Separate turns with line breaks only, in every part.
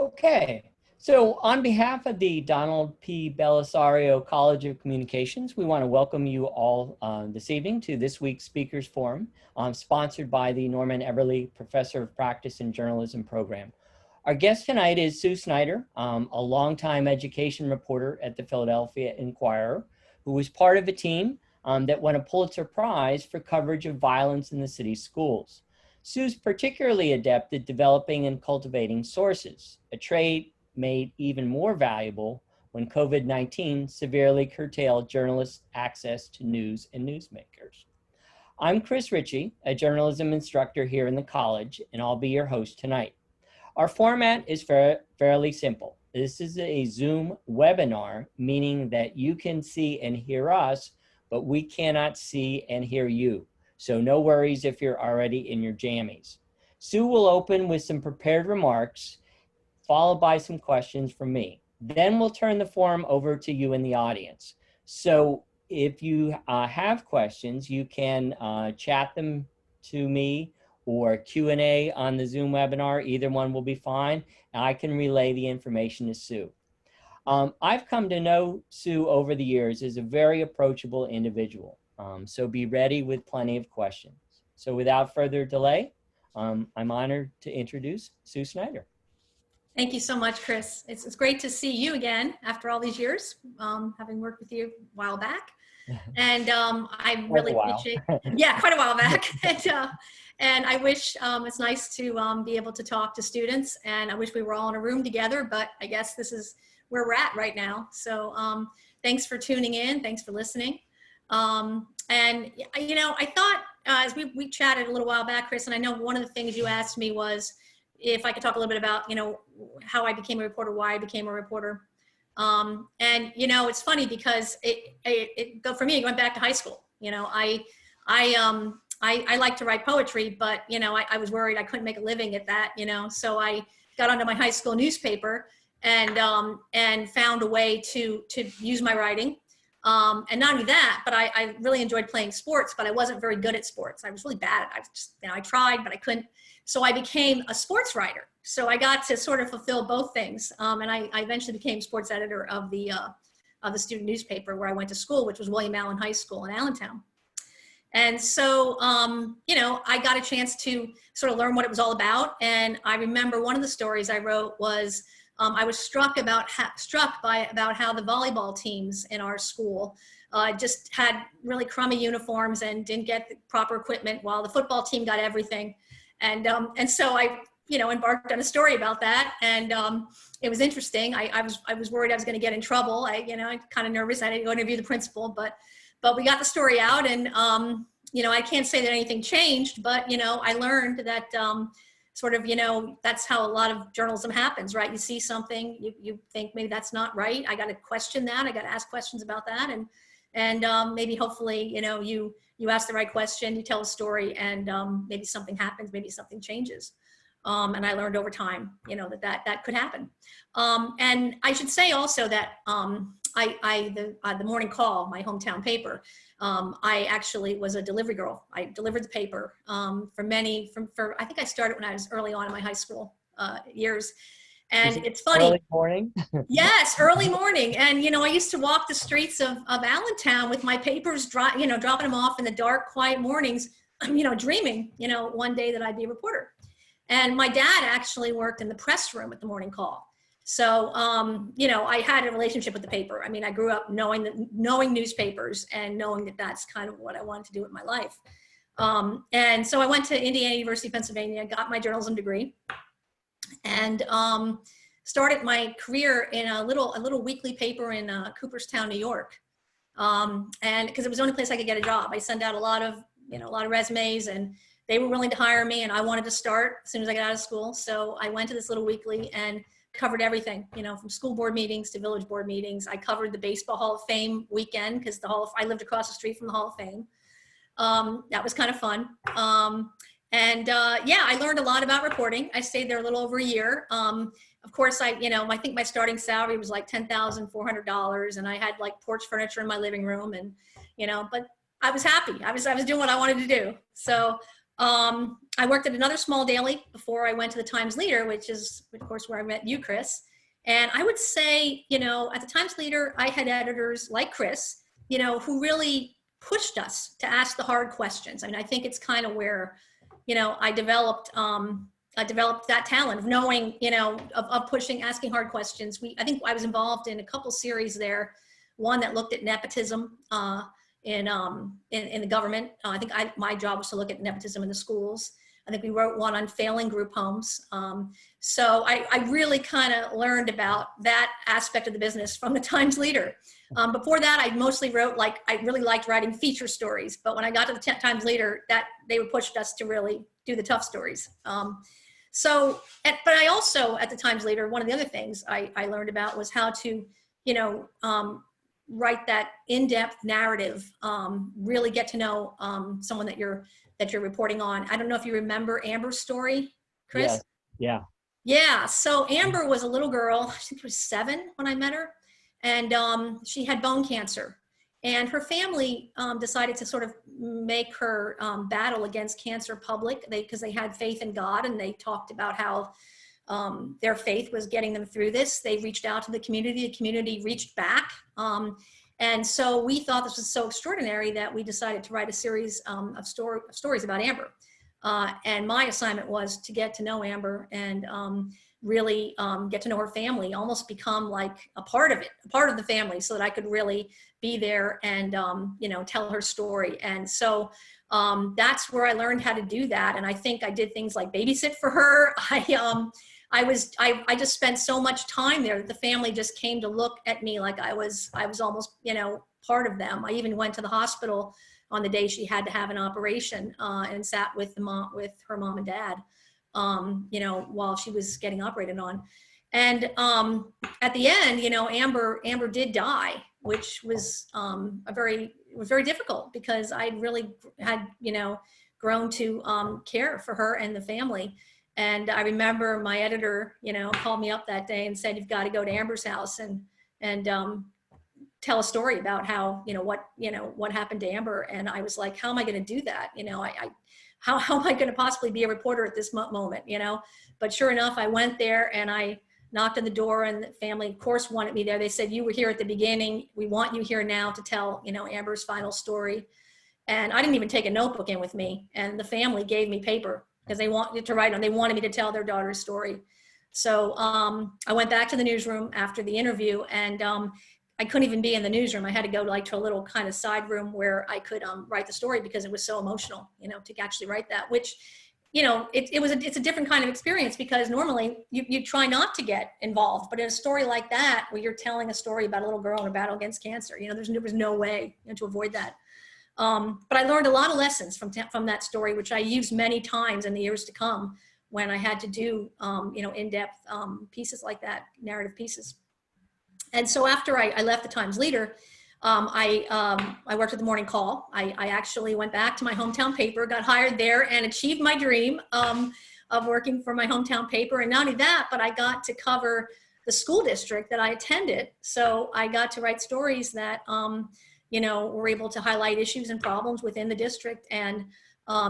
Okay, so on behalf of the Donald P. Belisario College of Communications, we want to welcome you all this evening to this week's Speakers Forum, sponsored by the Norman Everly Professor of Practice and Journalism program. Our guest tonight is Sue Snyder, a longtime education reporter at the Philadelphia Inquirer, who was part of a team that won a Pulitzer Prize for coverage of violence in the city's schools. Sue's particularly adept at developing and cultivating sources, a trait made even more valuable when COVID-19 severely curtailed journalists' access to news and newsmakers. I'm Chris Ritchie, a journalism instructor here in the college, and I'll be your host tonight. Our format is fairly simple. This is a Zoom webinar, meaning that you can see and hear us, but we cannot see and hear you. So no worries if you're already in your jammies. Sue will open with some prepared remarks, followed by some questions from me. Then we'll turn the forum over to you in the audience. So if you have questions, you can chat them to me or Q&A on the Zoom webinar. Either one will be fine. And I can relay the information to Sue. I've come to know Sue over the years as a very approachable individual. So be ready with plenty of questions. So without further delay, I'm honored to introduce Sue Snyder.
Thank you so much, Chris. It's great to see you again after all these years, having worked with you a while back. And I really appreciate, yeah, quite a while back. And I wish it's nice to be able to talk to students, and I wish we were all in a room together, but I guess this is where we're at right now. So thanks for tuning in. Thanks for listening. And you know, I thought as we chatted a little while back, Chris, and I know one of the things you asked me was if I could talk a little bit about, you know, how I became a reporter, why I became a reporter. And you know, it's funny because for me, it went back to high school. You know, I like to write poetry, but you know, I was worried I couldn't make a living at that. You know, so I got onto my high school newspaper and found a way to use my writing. And not only that, but I really enjoyed playing sports, but I wasn't very good at sports. I was really bad at it. I tried, but I couldn't. So I became a sports writer. So I got to sort of fulfill both things. And I eventually became sports editor of the student newspaper where I went to school, which was William Allen High School in Allentown. And so, you know, I got a chance to sort of learn what it was all about. And I remember one of the stories I wrote was, I was struck by how the volleyball teams in our school just had really crummy uniforms and didn't get the proper equipment, while the football team got everything. And so I, you know, embarked on a story about that, and it was interesting. I was worried I was going to get in trouble. I'm kind of nervous. I didn't go interview the principal, but we got the story out, and you know, I can't say that anything changed, but you know, I learned that. Sort of, you know, that's how a lot of journalism happens, right? You see something, you think maybe that's not right. I got to question that. I got to ask questions about that. And maybe hopefully, you know, you ask the right question, you tell a story, and maybe something happens, maybe something changes. And I learned over time, you know, that could happen. And I should say also that the Morning Call, my hometown paper, I actually was a delivery girl. I delivered the paper I think I started when I was early on in my high school years. And it's funny.
Early morning?
Yes, early morning. And, you know, I used to walk the streets of Allentown with my papers, dropping them off in the dark, quiet mornings, you know, dreaming, you know, one day that I'd be a reporter. And my dad actually worked in the press room at the Morning Call. So, you know, I had a relationship with the paper. I mean, I grew up knowing newspapers and knowing that that's kind of what I wanted to do with my life. And so I went to Indiana University, Pennsylvania, got my journalism degree, and started my career in a little weekly paper in Cooperstown, New York. And because it was the only place I could get a job. I sent out a lot of resumes, and they were willing to hire me, and I wanted to start as soon as I got out of school. So I went to this little weekly and covered everything, you know, from school board meetings to village board meetings. I covered the Baseball Hall of Fame weekend because I lived across the street from the Hall of Fame. That was kind of fun. Yeah, I learned a lot about reporting. I stayed there a little over a year. Of course, I think my starting salary was like $10,400, and I had like porch furniture in my living room, and, you know, but I was happy. I was doing what I wanted to do. So, I worked at another small daily before I went to the Times Leader, which is, of course, where I met you, Chris. And I would say, you know, at the Times Leader, I had editors like Chris, you know, who really pushed us to ask the hard questions. I mean, I think it's kind of where, you know, I developed that talent of knowing, you know, of pushing, asking hard questions. I think I was involved in a couple series there, one that looked at nepotism in the government. I think my job was to look at nepotism in the schools. I think we wrote one on failing group homes. So I really kind of learned about that aspect of the business from the Times Leader. Before that, I mostly wrote, like, I really liked writing feature stories, but when I got to the Times Leader, they pushed us to really do the tough stories. But I also, at the Times Leader, one of the other things I learned about was how to, you know, write that in-depth narrative, really get to know someone that you're reporting on. I don't know if you remember Amber's story, Chris?
Yes. Yeah.
Yeah, so Amber was a little girl, I think she was 7 when I met her, and she had bone cancer. And her family decided to sort of make her battle against cancer public, because they had faith in God, and they talked about how their faith was getting them through this. They reached out to the community reached back. And so we thought this was so extraordinary that we decided to write a series of stories about Amber. And my assignment was to get to know Amber and really get to know her family, almost become like a part of it, a part of the family, so that I could really be there and, you know, tell her story. And so that's where I learned how to do that. And I think I did things like babysit for her. I just spent so much time there that the family just came to look at me like I was almost, you know, part of them. I even went to the hospital on the day she had to have an operation and sat with her mom and dad, you know, while she was getting operated on. And at the end, you know, Amber did die, which was very difficult, because I really had, you know, grown to care for her and the family. And I remember my editor, you know, called me up that day and said, "You've got to go to Amber's house and tell a story about how, what happened to Amber." And I was like, how am I going to do that? You know, how am I going to possibly be a reporter at this moment, you know? But sure enough, I went there and I knocked on the door, and the family, of course, wanted me there. They said, "You were here at the beginning. We want you here now to tell, you know, Amber's final story." And I didn't even take a notebook in with me. And the family gave me paper because they wanted to write on. They wanted me to tell their daughter's story. So I went back to the newsroom after the interview, and I couldn't even be in the newsroom. I had to go to a little kind of side room where I could write the story, because it was so emotional, you know, to actually write that, which, you know, it's a different kind of experience, because normally you try not to get involved, but in a story like that, where you're telling a story about a little girl in a battle against cancer, you know, there was no way, you know, to avoid that. But I learned a lot of lessons from that story, which I used many times in the years to come when I had to do, you know, in-depth pieces like that, narrative pieces. And so after I left the Times Leader, I worked at the Morning Call. I actually went back to my hometown paper, got hired there, and achieved my dream of working for my hometown paper. And not only that, but I got to cover the school district that I attended. So I got to write stories that, you know, were able to highlight issues and problems within the district. And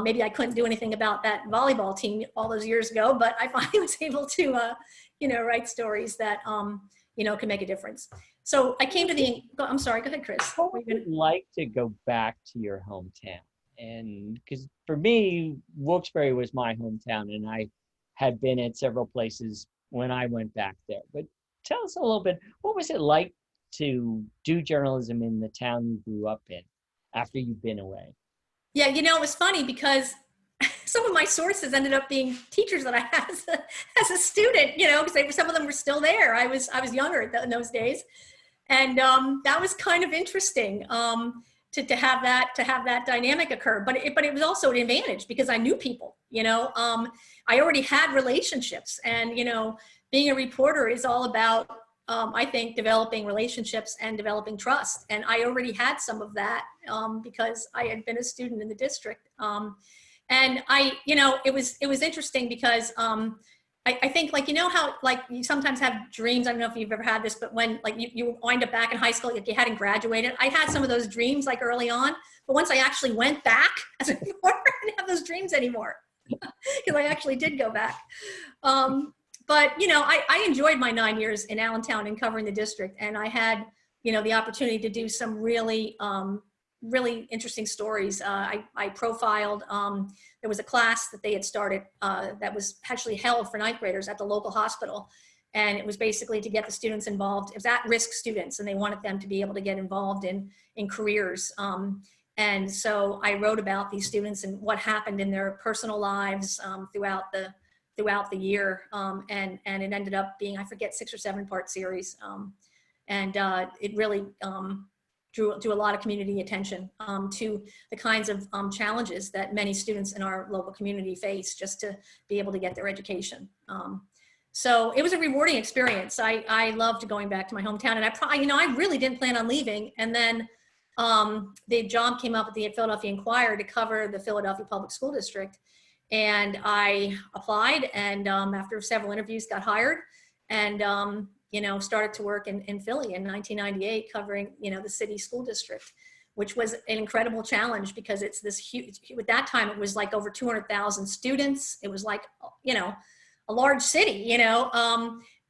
maybe I couldn't do anything about that volleyball team all those years ago, but I finally was able to, you know, write stories that, you know, can make a difference. So I came to I'm sorry, go ahead, Chris.
What would you like to go back to your hometown? And because for me, Wilkes-Barre was my hometown, and I had been at several places when I went back there. But tell us a little bit, what was it like to do journalism in the town you grew up in after you've been away?
Yeah, you know, it was funny because some of my sources ended up being teachers that I had as a student, you know, because some of them were still there. I was younger in those days. And that was kind of interesting to have that dynamic occur. But it was also an advantage, because I knew people, you know. I already had relationships, and, you know, being a reporter is all about, I think, developing relationships and developing trust. And I already had some of that because I had been a student in the district. And you know, it was interesting because I think, like, you know how, like, you sometimes have dreams. I don't know if you've ever had this, but when, like, you wind up back in high school, like you hadn't graduated. I had some of those dreams, like, early on, but once I actually went back as a reporter, I didn't have those dreams anymore because I actually did go back. But, you know, I enjoyed my 9 years in Allentown and covering the district, and I had, you know, the opportunity to do some really, really interesting stories. I profiled, there was a class that they had started that was actually held for ninth graders at the local hospital. And it was basically to get the students involved. It was at-risk students, and they wanted them to be able to get involved in careers. And so I wrote about these students and what happened in their personal lives throughout the year. And it ended up being, I forget, 6 or 7 part series. And it really drew a lot of community attention to the kinds of challenges that many students in our local community face just to be able to get their education. So it was a rewarding experience. I loved going back to my hometown, and I really didn't plan on leaving. And then the job came up at the Philadelphia Inquirer to cover the Philadelphia Public School District. And I applied, and after several interviews got hired, and you know, started to work in Philly in 1998, covering, you know, the city school district, which was an incredible challenge because it's this huge, at that time it was like over 200,000 students. It was like, you know, a large city, you know,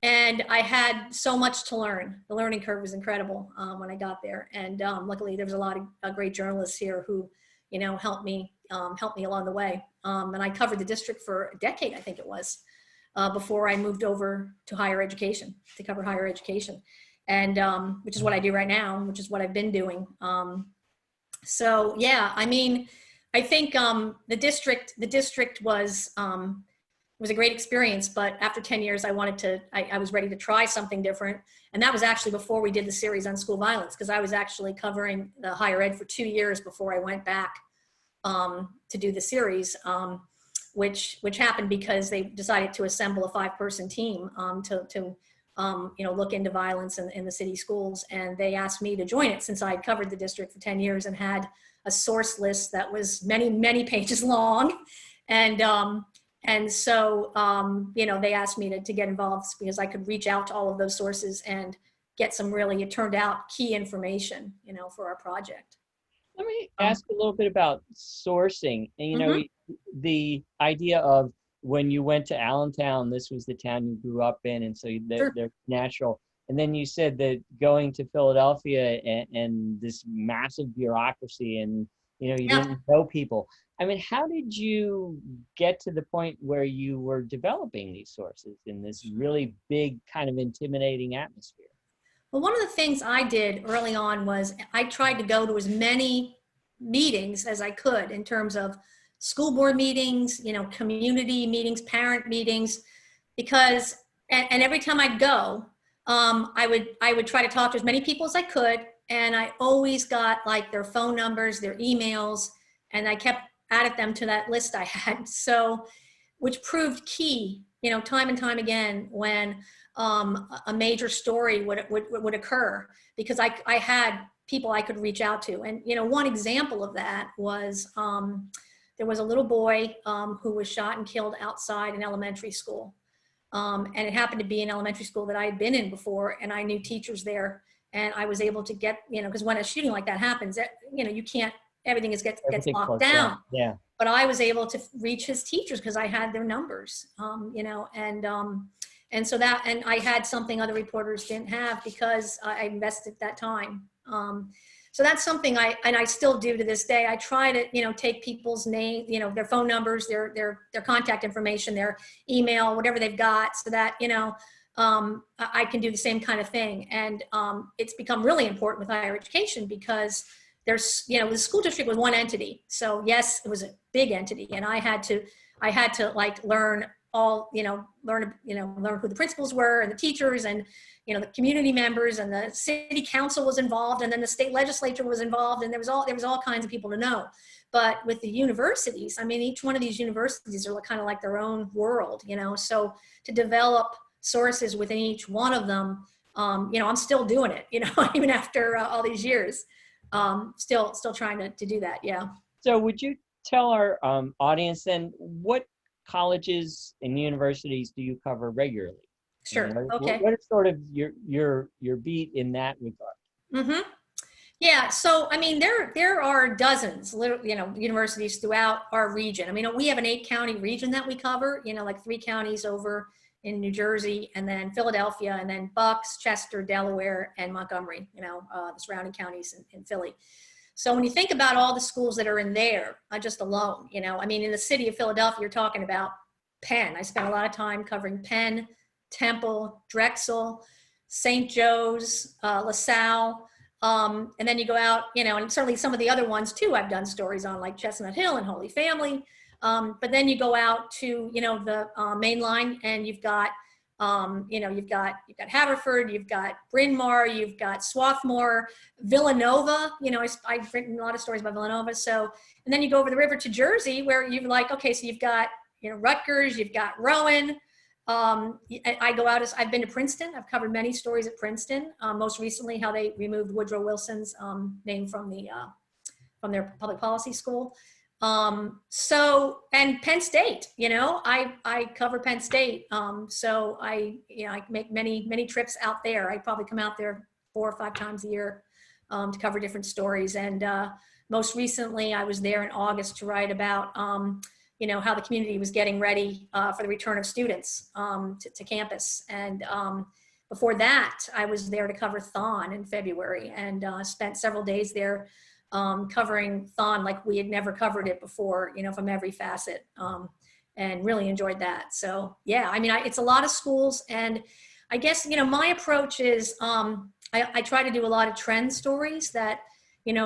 and I had so much to learn. The learning curve was incredible when I got there. And luckily there was a lot of great journalists here who, you know, helped me along the way. And I covered the district for a decade, I think it was. Before I moved over to higher education, to cover higher education, and which is what I do right now, which is what I've been doing. So yeah, I mean, I think the district was a great experience, but after 10 years, I was ready to try something different, and that was actually before we did the series on school violence, because I was actually covering the higher ed for 2 years before I went back to do the series. Which happened because they decided to assemble a 5-person team to you know, look into violence in the city schools. And they asked me to join it since I had covered the district for 10 years and had a source list that was many, many pages long. And so, you know, they asked me to get involved because I could reach out to all of those sources and get some really, it turned out, key information, you know, for our project.
Let me ask a little bit about sourcing. And, you know, the idea of when you went to Allentown, this was the town you grew up in, and so they're natural. And then you said that going to Philadelphia and this massive bureaucracy, and, you know, you didn't know people. I mean, how did you get to the point where you were developing these sources in this really big, kind of intimidating atmosphere?
Well, one of the things I did early on was I tried to go to as many meetings as I could in terms of school board meetings, you know, community meetings, parent meetings, because, and every time I'd go, I would try to talk to as many people as I could. And I always got like their phone numbers, their emails, and I kept added them to that list I had. So, which proved key, you know, time and time again when a major story would occur, because I had people I could reach out to. And, you know, one example of that was there was a little boy who was shot and killed outside an elementary school. And it happened to be an elementary school that I had been in before, and I knew teachers there. And I was able to get, you know, because when a shooting like that happens, you know, you can't, everything gets locked down.
Yeah.
But I was able to reach his teachers because I had their numbers, you know, and so that, and I had something other reporters didn't have because I invested that time. So that's something I still do to this day. I try to, you know, take people's name, you know, their phone numbers, their contact information, their email, whatever they've got, so that, you know, I can do the same kind of thing. And it's become really important with higher education because there's, you know, the school district was one entity. So yes, it was a big entity, and I had to like learn all, you know, learn who the principals were and the teachers and, you know, the community members, and the city council was involved, and then the state legislature was involved, and there was all kinds of people to know. But with the universities, I mean, each one of these universities are kind of like their own world, you know, so to develop sources within each one of them, you know, I'm still doing it, you know, even after all these years, still trying to do that. Yeah.
So would you tell our audience then what colleges and universities do you cover regularly?
Sure. Okay.
What is sort of your beat in that regard?
Mm-hmm. Yeah, so I mean, there are dozens, universities throughout our region. I mean, we have an 8-county region that we cover. Like 3 counties over in New Jersey, and then Philadelphia, and then Bucks, Chester, Delaware, and Montgomery. The surrounding counties in Philly. So when you think about all the schools that are in there, just alone, I mean, in the city of Philadelphia, you're talking about Penn. I spent a lot of time covering Penn, Temple, Drexel, St. Joe's, LaSalle. And then you go out, and certainly some of the other ones too, I've done stories on, like Chestnut Hill and Holy Family. But then you go out to, the main line, and you've got, you've got Haverford, you've got Bryn Mawr, you've got Swarthmore, Villanova. I've written a lot of stories about Villanova. So, and then you go over the river to Jersey, where you're like, okay, so you've got, Rutgers, you've got Rowan. I go out I've been to Princeton. I've covered many stories at Princeton. Most recently, how they removed Woodrow Wilson's name from their public policy school. And Penn State, I cover Penn State. So I make many trips out there. I probably come out there 4 or 5 times a year to cover different stories. And most recently, I was there in August to write about how the community was getting ready for the return of students to campus. And before that, I was there to cover Thon in February, and spent several days there covering Thon like we had never covered it before, from every facet, and really enjoyed that. So yeah, I mean, it's a lot of schools, and I guess, my approach is I try to do a lot of trend stories that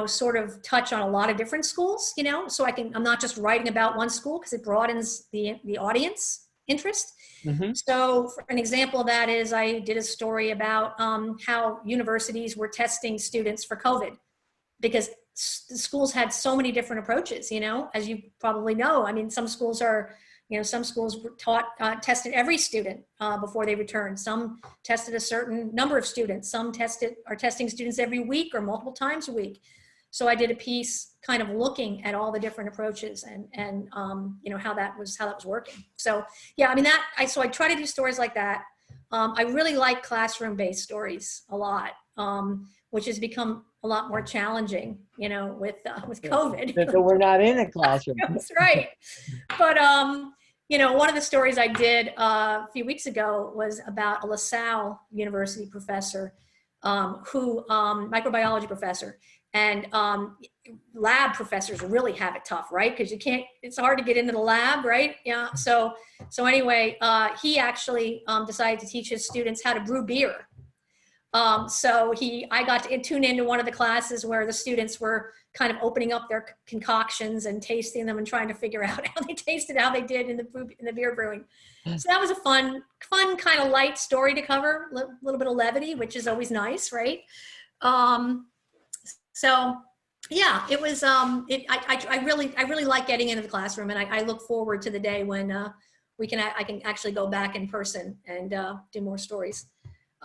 sort of touch on a lot of different schools, so I'm not just writing about one school, because it broadens the audience interest. Mm-hmm. So for an example of that is I did a story about how universities were testing students for COVID, because the schools had so many different approaches, as you probably know. I mean, some schools tested every student before they returned. Some tested a certain number of students. Some are testing students every week or multiple times a week. So I did a piece kind of looking at all the different approaches and how that was working. So yeah, I mean, so I try to do stories like that. I really like classroom-based stories a lot, which has become a lot more challenging, with COVID.
So we're not in a classroom.
That's right. But, one of the stories I did a few weeks ago was about a LaSalle University professor, microbiology professor, and lab professors really have it tough, right? Because it's hard to get into the lab, right? Yeah. So anyway, he actually decided to teach his students how to brew beer. I got to tune into one of the classes where the students were kind of opening up their concoctions and tasting them and trying to figure out how they tasted, how they did in the beer brewing. So that was a fun kind of light story to cover, a little bit of levity, which is always nice, right? So yeah, it was, I really like getting into the classroom, and I look forward to the day when I can actually go back in person and do more stories.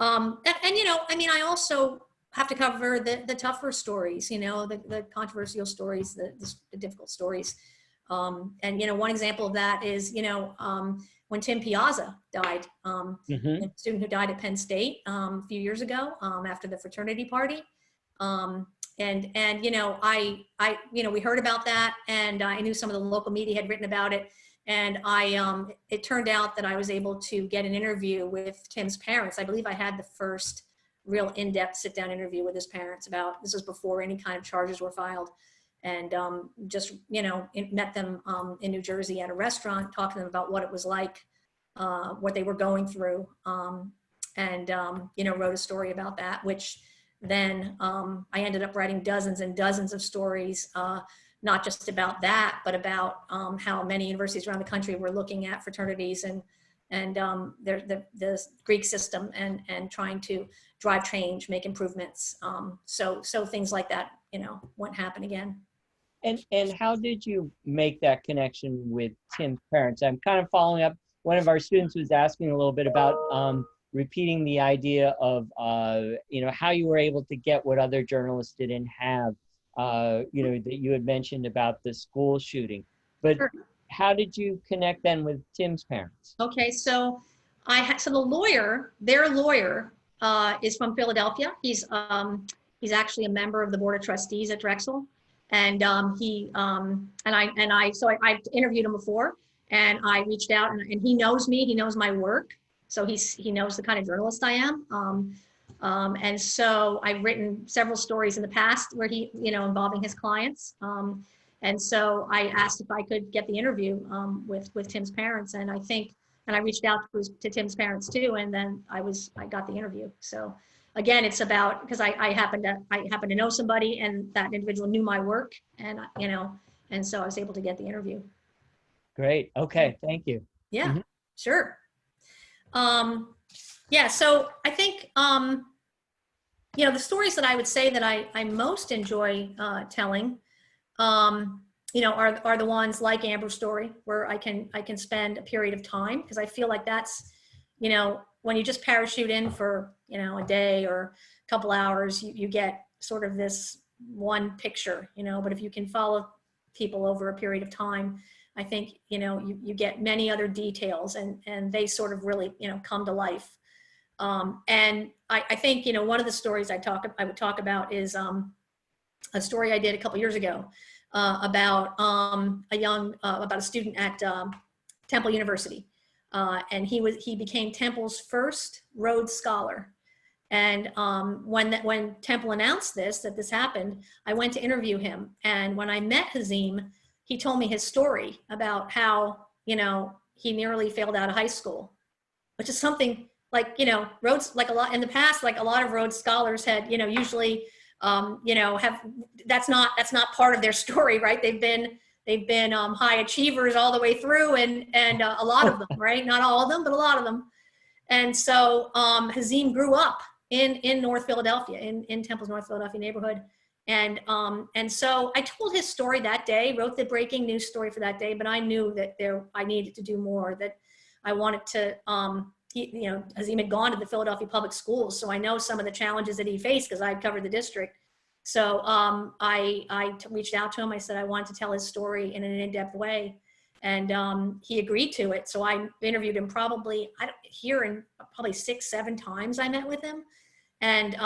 I also have to cover the tougher stories, the controversial stories, the difficult stories. One example of that is, when Tim Piazza died, mm-hmm. a student who died at Penn State a few years ago after the fraternity party. We heard about that, and I knew some of the local media had written about it. And it turned out that I was able to get an interview with Tim's parents. I believe I had the first real in-depth sit-down interview with his parents this was before any kind of charges were filed. And met them in New Jersey at a restaurant, talking to them about what it was like, what they were going through, wrote a story about that, which then I ended up writing dozens and dozens of stories, not just about that, but about how many universities around the country were looking at fraternities and the Greek system and trying to drive change, make improvements. So things like that, won't happen again.
And how did you make that connection with Tim's parents? I'm kind of following up. One of our students was asking a little bit about repeating the idea of how you were able to get what other journalists didn't have. That you had mentioned about the school shooting, but sure. how did you connect then with Tim's parents?
Okay, so so the lawyer, their lawyer, is from Philadelphia. He's actually a member of the board of trustees at Drexel, and I interviewed him before, and I reached out, and he knows me. He knows my work, so he knows the kind of journalist I am. And so I've written several stories in the past where involving his clients. And so I asked if I could get the interview with Tim's parents, and I reached out to Tim's parents too, and then I got the interview. So again, it's about, because I happen to know somebody, and that individual knew my work, and and so I was able to get the interview.
Great. Okay. Thank you.
Yeah, sure. Yeah, so I think the stories that I would say that I most enjoy telling are the ones like Amber's story, where I can spend a period of time, because I feel like that's, when you just parachute in for, a day or a couple hours, you get sort of this one picture, but if you can follow people over a period of time, I think, you get many other details, and they sort of really, come to life. And I think, one of the stories I would talk about is a story I did a couple years ago about about a student at Temple University, and he became Temple's first Rhodes Scholar. And when Temple announced that this happened, I went to interview him. And when I met Hazim, he told me his story about how he nearly failed out of high school, which is something like Rhodes, like a lot in the past, like a lot of Rhodes scholars had usually have, that's not part of their story, right? They've been high achievers all the way through, and a lot of them, right? Not all of them, but a lot of them. And so Hazim grew up in North Philadelphia, in Temple's North Philadelphia neighborhood. And so I told his story that day, wrote the breaking news story for that day, but I knew that I needed to do more, that I wanted to, Hazim had gone to the Philadelphia public schools, so I know some of the challenges that he faced because I covered the district. So I reached out to him. I said I wanted to tell his story in an in-depth way, and he agreed to it. So I interviewed him probably 6, 7 times. I met with him, and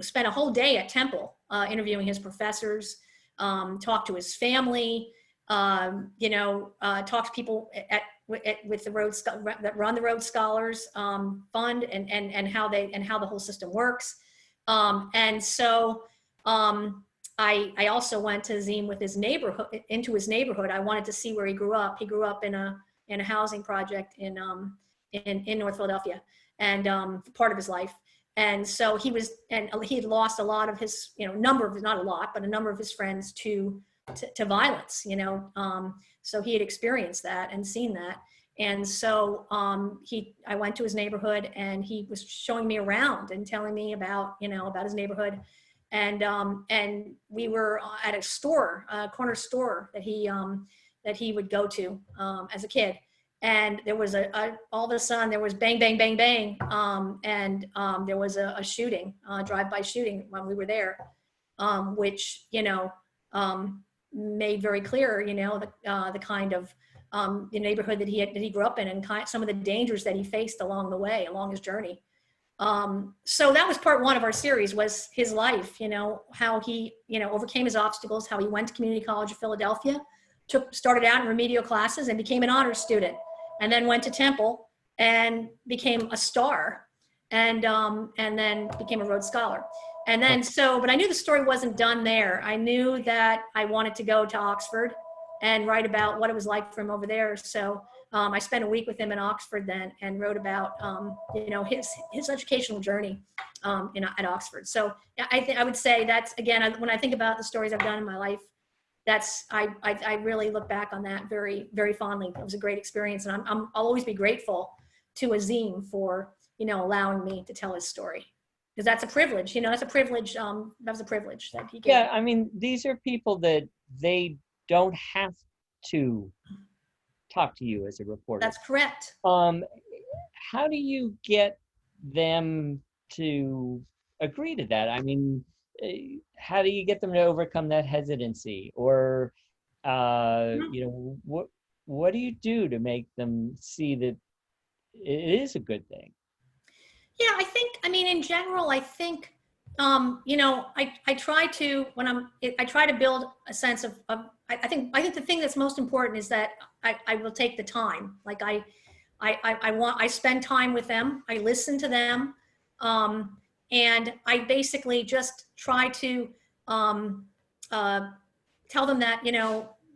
spent a whole day at Temple interviewing his professors, talked to his family, talked to people with the Rhodes that run the Rhodes Scholars Fund, and how the whole system works. And so I also went to Hazim with into his neighborhood. I wanted to see where he grew up. He grew up in a housing project in North Philadelphia, and part of his life. And so he had lost a lot of his, not a lot, but a number of his friends to violence, so he had experienced that and seen that. And so I went to his neighborhood, and he was showing me around and telling me about his neighborhood. And we were at a store, a corner store that he would go to as a kid. And there was all of a sudden there was bang, bang, bang, bang. And there was a shooting, drive-by shooting when we were there, which, made very clear, the kind of the neighborhood that he grew up in, and some of the dangers that he faced along the way, along his journey. So that was part one of our series, was his life, how he, overcame his obstacles, how he went to Community College of Philadelphia, started out in remedial classes and became an honors student, and then went to Temple and became a star, and then became a Rhodes Scholar. And then but I knew the story wasn't done there. I knew that I wanted to go to Oxford and write about what it was like for him over there. So I spent a week with him in Oxford then, and wrote about his educational journey at Oxford. So I would say that's, again, when I think about the stories I've done in my life, I really look back on that very, very fondly. It was a great experience, and I'll always be grateful to Hazim for allowing me to tell his story, because that's a privilege. That's a privilege. That was a privilege that he gave.
Yeah, I mean, these are people that they don't have to talk to you as a reporter.
That's correct.
How do you get them to agree to that? I mean, how do you get them to overcome that hesitancy, or what? what do you do to make them see that it is a good thing?
Yeah, I mean, in general, I think, I try to, I try to build a sense of, I think the thing that's most important is that I will take the time. Like I spend time with them. I listen to them. And I basically just try to, um, uh, tell them that,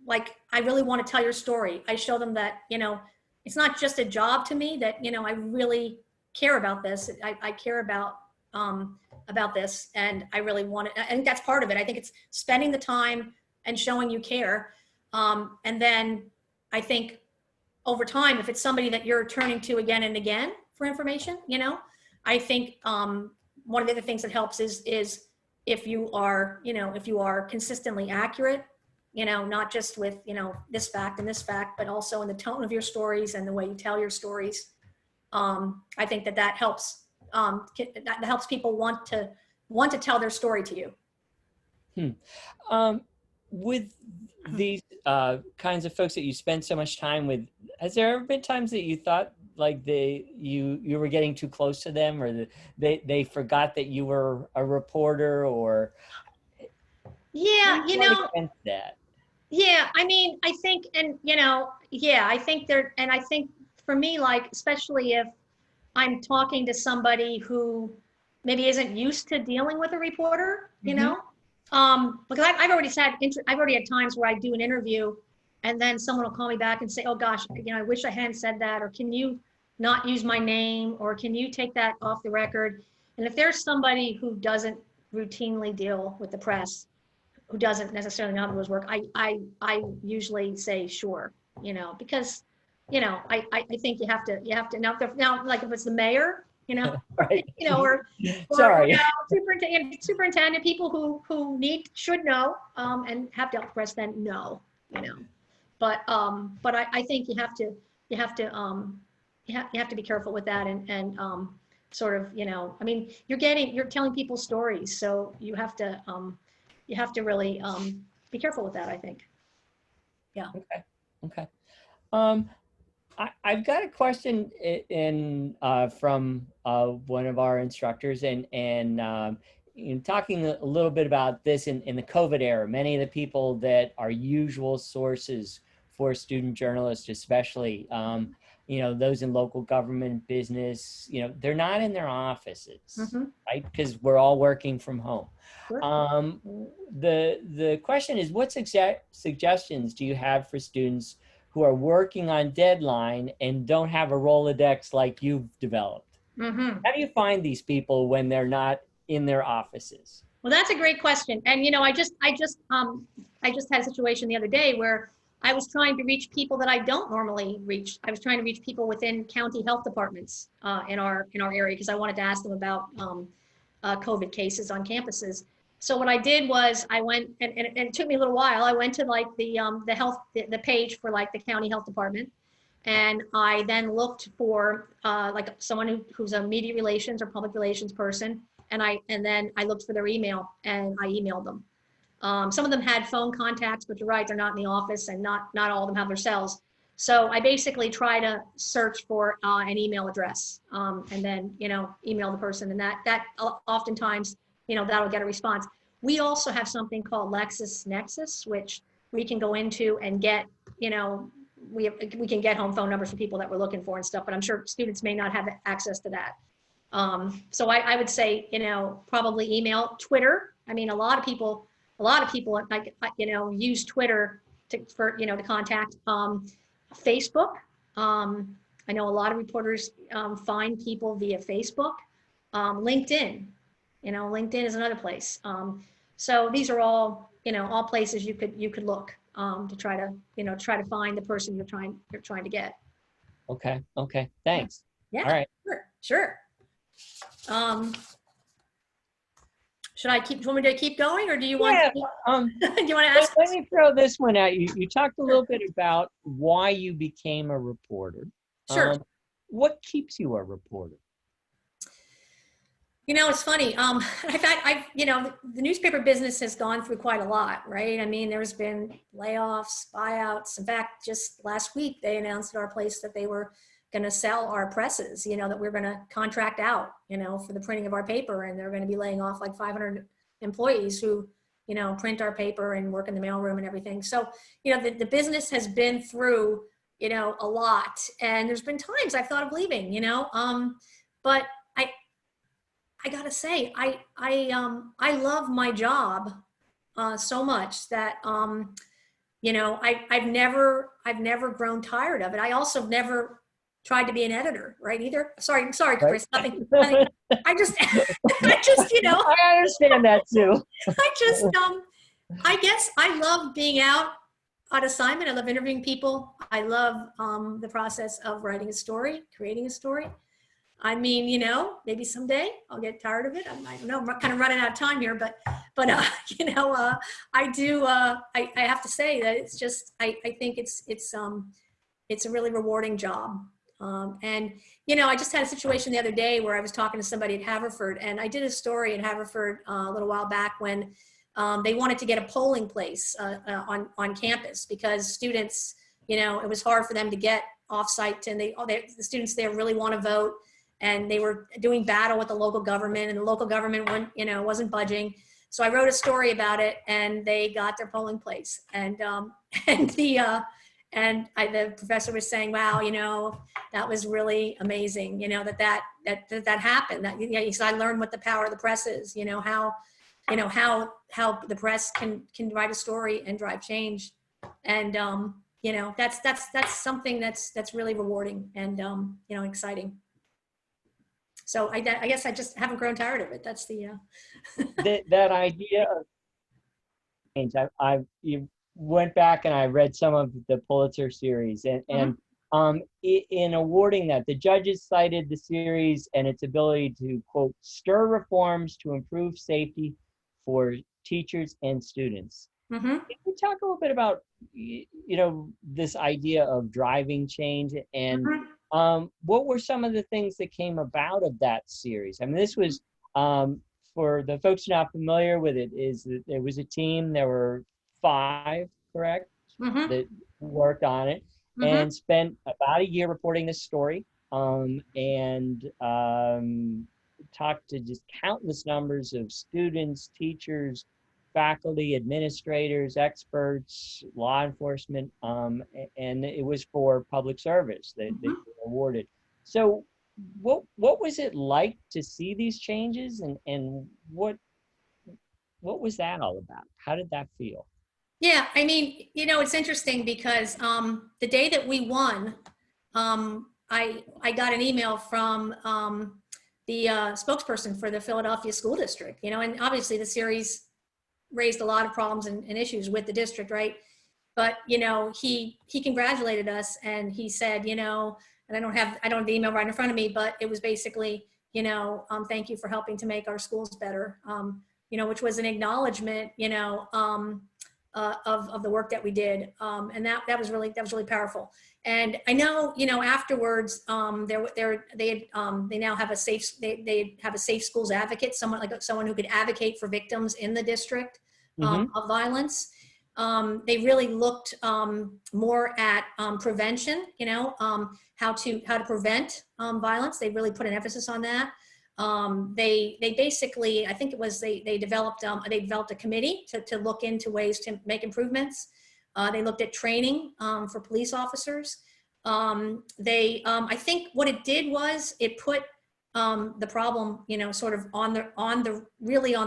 like, I really want to tell your story. I show them that, it's not just a job to me, that, I really care about this. I care about this, and I really want it. I think that's part of it. I think it's spending the time and showing you care. And then I think over time, if it's somebody that you're turning to again and again for information, I think one of the other things that helps is if you are, if you are consistently accurate, not just with, this fact and this fact, but also in the tone of your stories and the way you tell your stories. I think that helps. That helps people want to tell their story to you.
With these kinds of folks that you spend so much time with, has there ever been times that you thought like you were getting too close to them, or they forgot that you were a reporter, or
yeah,
that?
Yeah, I mean, I think, and yeah, I think and I think for me, like, especially if I'm talking to somebody who maybe isn't used to dealing with a reporter, because I've already had times where I do an interview and then someone will call me back and say, oh gosh, I wish I hadn't said that, or can you not use my name, or can you take that off the record? And if there's somebody who doesn't routinely deal with the press, who doesn't necessarily know how those work, I usually say sure, because I think you have to now, like if it's the mayor,
Right.
or
Sorry.
superintendent, people who should know and have dealt with press, then no, but I think you have to be careful with that, and sort of, I mean, you're telling people stories, so you have to really be careful with that, I think. Yeah.
Okay. I've got a question from one of our instructors, and in talking a little bit about this in the COVID era. Many of the people that are usual sources for student journalists, especially those in local government, business, they're not in their offices, right? Because we're all working from home. Sure. The question is, what suggestions do you have for students who are working on deadline and don't have a Rolodex like you've developed? How do you find these people when they're not in their offices?
Well, that's a great question. And I just had a situation the other day where I was trying to reach people that I don't normally reach. I was trying to reach people within county health departments in our area, because I wanted to ask them about COVID cases on campuses. So what I did was I went, and it took me a little while. I went to like the page for like the county health department, and I then looked for like someone who's a media relations or public relations person, and then I looked for their email and I emailed them. Some of them had phone contacts, but you're right, they're not in the office, and not all of them have their cells. So I basically try to search for an email address, and then email the person, and that oftentimes that'll get a response. We also have something called LexisNexis, which we can go into and get, we can get home phone numbers for people that we're looking for and stuff, but I'm sure students may not have access to that. So I would say, probably email, Twitter. I mean, a lot of people like, use Twitter to contact. Facebook. I know a lot of reporters find people via Facebook. LinkedIn. LinkedIn is another place. So these are all, all places you could look to try to find the person you're trying to get.
Okay. Thanks.
Yeah.
All right.
Sure. Should I do you want me to keep going, or do you want to, do you want to ask?
Let me throw this one at you. You talked a little bit about why you became a reporter.
Sure.
What keeps you a reporter?
You know, it's funny. The newspaper business has gone through quite a lot, right? I mean, there's been layoffs, buyouts. In fact, just last week, they announced at our place that they were going to sell our presses, that we're going to contract out, for the printing of our paper. And they're going to be laying off like 500 employees who, print our paper and work in the mailroom and everything. So, the business has been through, a lot. And there's been times I've thought of leaving, but I gotta say, I love my job so much that I've never grown tired of it. I also never tried to be an editor, right? Either. Sorry,
Right?
Chris. Nothing. I just, I just,
I understand that too.
I just, I guess I love being out on assignment. I love interviewing people. I love the process of writing a story, creating a story. I mean, maybe someday I'll get tired of it. I don't know. I'm kind of running out of time here, but I do. I have to say that it's just. I think it's a really rewarding job. And I just had a situation the other day where I was talking to somebody at Haverford, and I did a story at Haverford a little while back when they wanted to get a polling place on campus because students, it was hard for them to get offsite, and the students there really want to vote. And they were doing battle with the local government, and the local government wasn't budging. So I wrote a story about it, and they got their polling place. And the professor was saying, "Wow, that was really amazing. That happened. He said, I learned what the power of the press is. How the press can write a story and drive change. And that's something that's really rewarding and exciting." So I guess I just haven't grown tired of it. That's the
that idea of change. You went back and I read some of the Pulitzer series, and in awarding that, the judges cited the series and its ability to, quote, stir reforms to improve safety for teachers and students. Can we talk a little bit about this idea of driving change, and what were some of the things that came about of that series? I mean, this was, for the folks not familiar with it, is that there was a team, there were 5, correct, that worked on it and spent about a year reporting this story, and talked to just countless numbers of students, teachers, faculty, administrators, experts, law enforcement, and it was for public service that they were awarded. So what was it like to see these changes, and what was that all about? How did that feel?
Yeah, I mean, it's interesting because the day that we won, I got an email from the spokesperson for the Philadelphia School District, and obviously the series raised a lot of problems and issues with the district, right? But he congratulated us, and he said, and I don't have the email right in front of me, but it was basically, thank you for helping to make our schools better, which was an acknowledgement, of the work that we did, and that was really powerful. And I know, afterwards, they now have they have a safe schools advocate, someone who could advocate for victims in the district of violence. They really looked more at prevention, how to prevent violence. They really put an emphasis on that. They basically, I think it was they developed a committee to look into ways to make improvements. They looked at training for police officers. I think what it did was it put the problem, sort of on the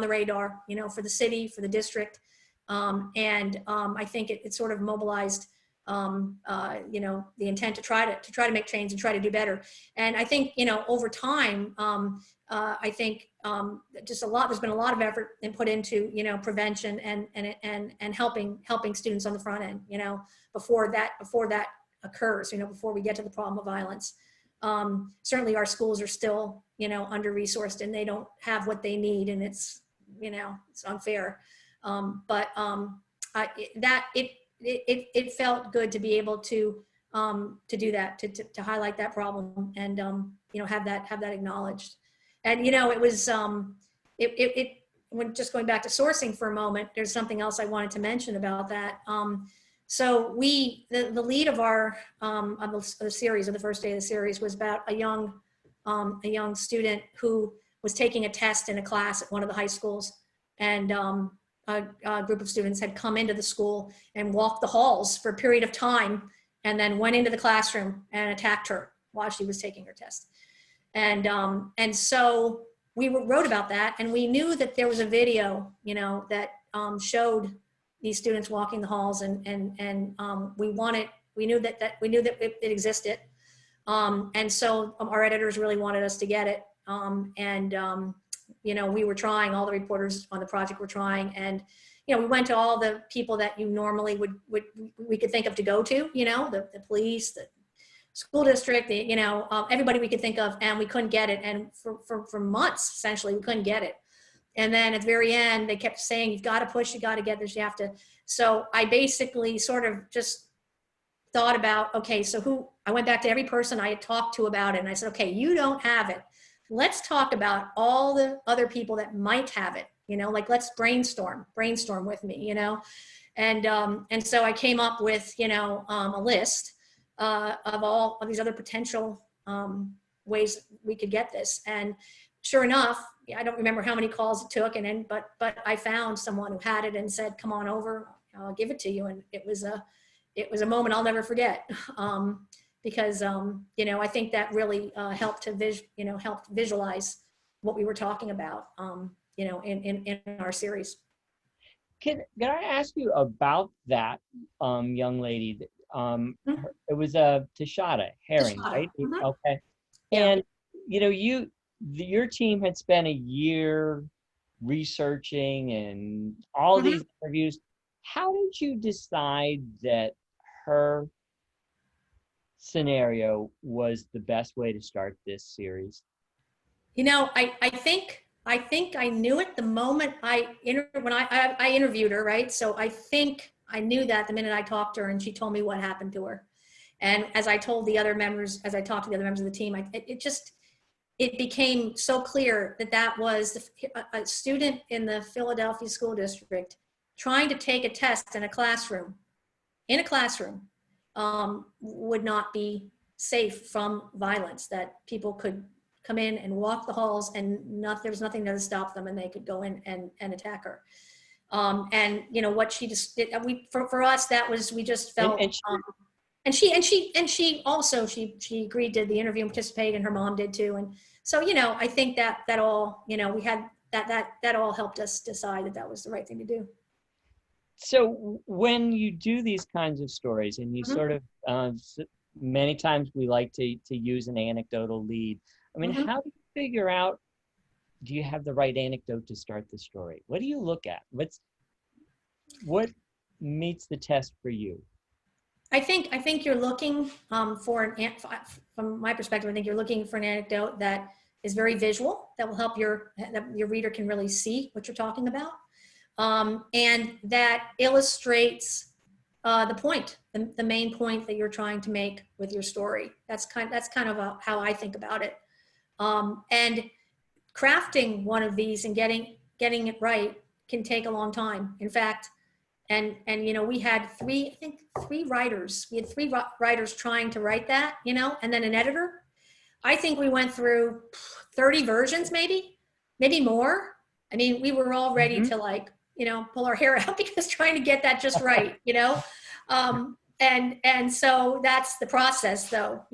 radar, for the city, for the district, and I think it sort of mobilized the intent to try to make change and try to do better. And I think over time, I think there's been a lot of effort and put into prevention and helping students on the front end, before that occurs, before we get to the problem of violence. Certainly our schools are still under-resourced, and they don't have what they need, and it's unfair. But it felt good to be able to do that, to highlight that problem, and have that acknowledged. And, it was, when just going back to sourcing for a moment, there's something else I wanted to mention about that. So the lead of the series, of the first day of the series, was about a young student who was taking a test in a class at one of the high schools. And a group of students had come into the school and walked the halls for a period of time, and then went into the classroom and attacked her while she was taking her test. And so we wrote about that, and we knew that there was a video, that showed these students walking the halls, and we knew that it existed. And so our editors really wanted us to get it. We were trying, all the reporters on the project were trying, and, we went to all the people that you normally we could think of to go to, the police, the school district, everybody we could think of, and we couldn't get it. And for months, essentially, we couldn't get it. And then at the very end, they kept saying, you've got to push, you got to get this, you have to. So I basically sort of just thought about, okay, so I went back to every person I had talked to about it, and I said, okay, you don't have it. Let's talk about all the other people that might have it, like let's brainstorm with me, and so I came up with, a list of all of these other potential ways we could get this. And sure enough, I don't remember how many calls it took, but I found someone who had it and said, come on over, I'll give it to you. And it was a moment I'll never forget. Because I think that really helped to visualize what we were talking about, in our series.
Can I ask you about that young lady? It was Tashada Herring, right?
Mm-hmm.
Okay.
Yeah.
And your team had spent a year researching and all
Mm-hmm.
these interviews. How did you decide that her scenario was the best way to start this series?
I think I knew it the moment when I interviewed her, right? So I think I knew that the minute I talked to her and she told me what happened to her. And as I talked to the other members of the team, it became so clear that was a student in the Philadelphia school district trying to take a test in a classroom, would not be safe from violence, that people could come in and walk the halls and there was nothing there to stop them, and they could go in and attack her. And what she just did, for us, that was, we just felt, and she also agreed to the interview and participate, and her mom did too. And so, I think that all, we had that all helped us decide that was the right thing to do.
So when you do these kinds of stories, and you sort of, many times we like to use an anecdotal lead. I mean, how do you figure out, do you have the right anecdote to start the story? What do you look at? What meets the test for you?
I think you're looking from my perspective, I think you're looking for an anecdote that is very visual, that will help that your reader can really see what you're talking about. And that illustrates the point, the main point that you're trying to make with your story. That's kind of how I think about it. And crafting one of these and getting it right can take a long time. In fact, and we had three writers. We had three writers trying to write that, and then an editor. I think we went through 30 versions, maybe more. I mean, we were all ready to pull our hair out, because trying to get that just right, and so that's the process, though,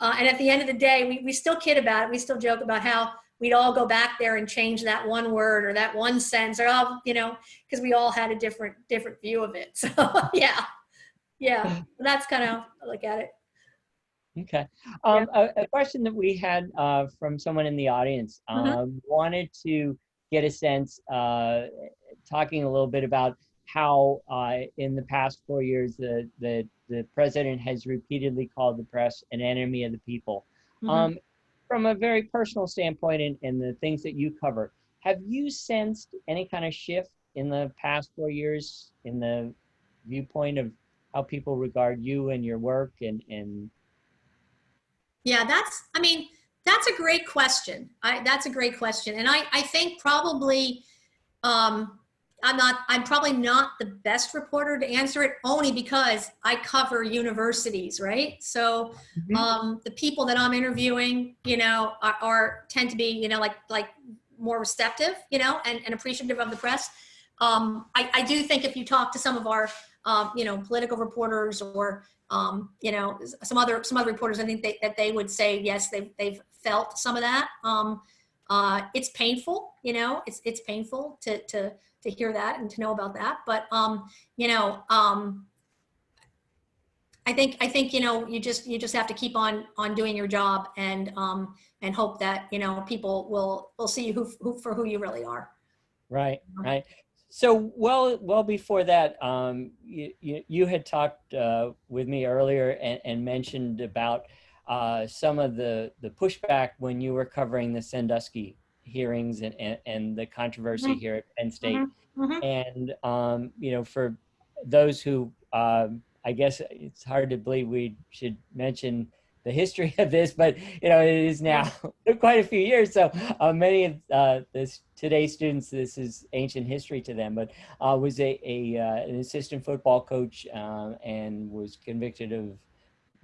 and at the end of the day, we still kid about it. We still joke about how we'd all go back there and change that one word or that one sentence, or because we all had a different view of it. So yeah, that's kind of how I look at it.
Okay. A question that we had from someone in the audience wanted to get a sense, talking a little bit about how in the past 4 years the president has repeatedly called the press an enemy of the people. From a very personal standpoint, and the things that you cover, have you sensed any kind of shift in the past 4 years in the viewpoint of how people regard you and your work? And
yeah, That's a great question. That's a great question. And I think probably, I'm probably not the best reporter to answer it, only because I cover universities, right? So the people that I'm interviewing, tend to be, like more receptive, and appreciative of the press. I do think if you talk to some of our, political reporters, or some other reporters, I think that they would say yes, they've felt some of that. It's painful, it's painful to hear that and to know about that. But I think you just have to keep on doing your job, and hope that people will see you for who you really are.
Right, right. So well before that, you had talked with me earlier and mentioned about some of the pushback when you were covering the Sandusky hearings and the controversy here at Penn State. And for those who, I guess it's hard to believe we should mention the history of this, but it is now quite a few years. So many of today's students, this is ancient history to them. But was an assistant football coach and was convicted of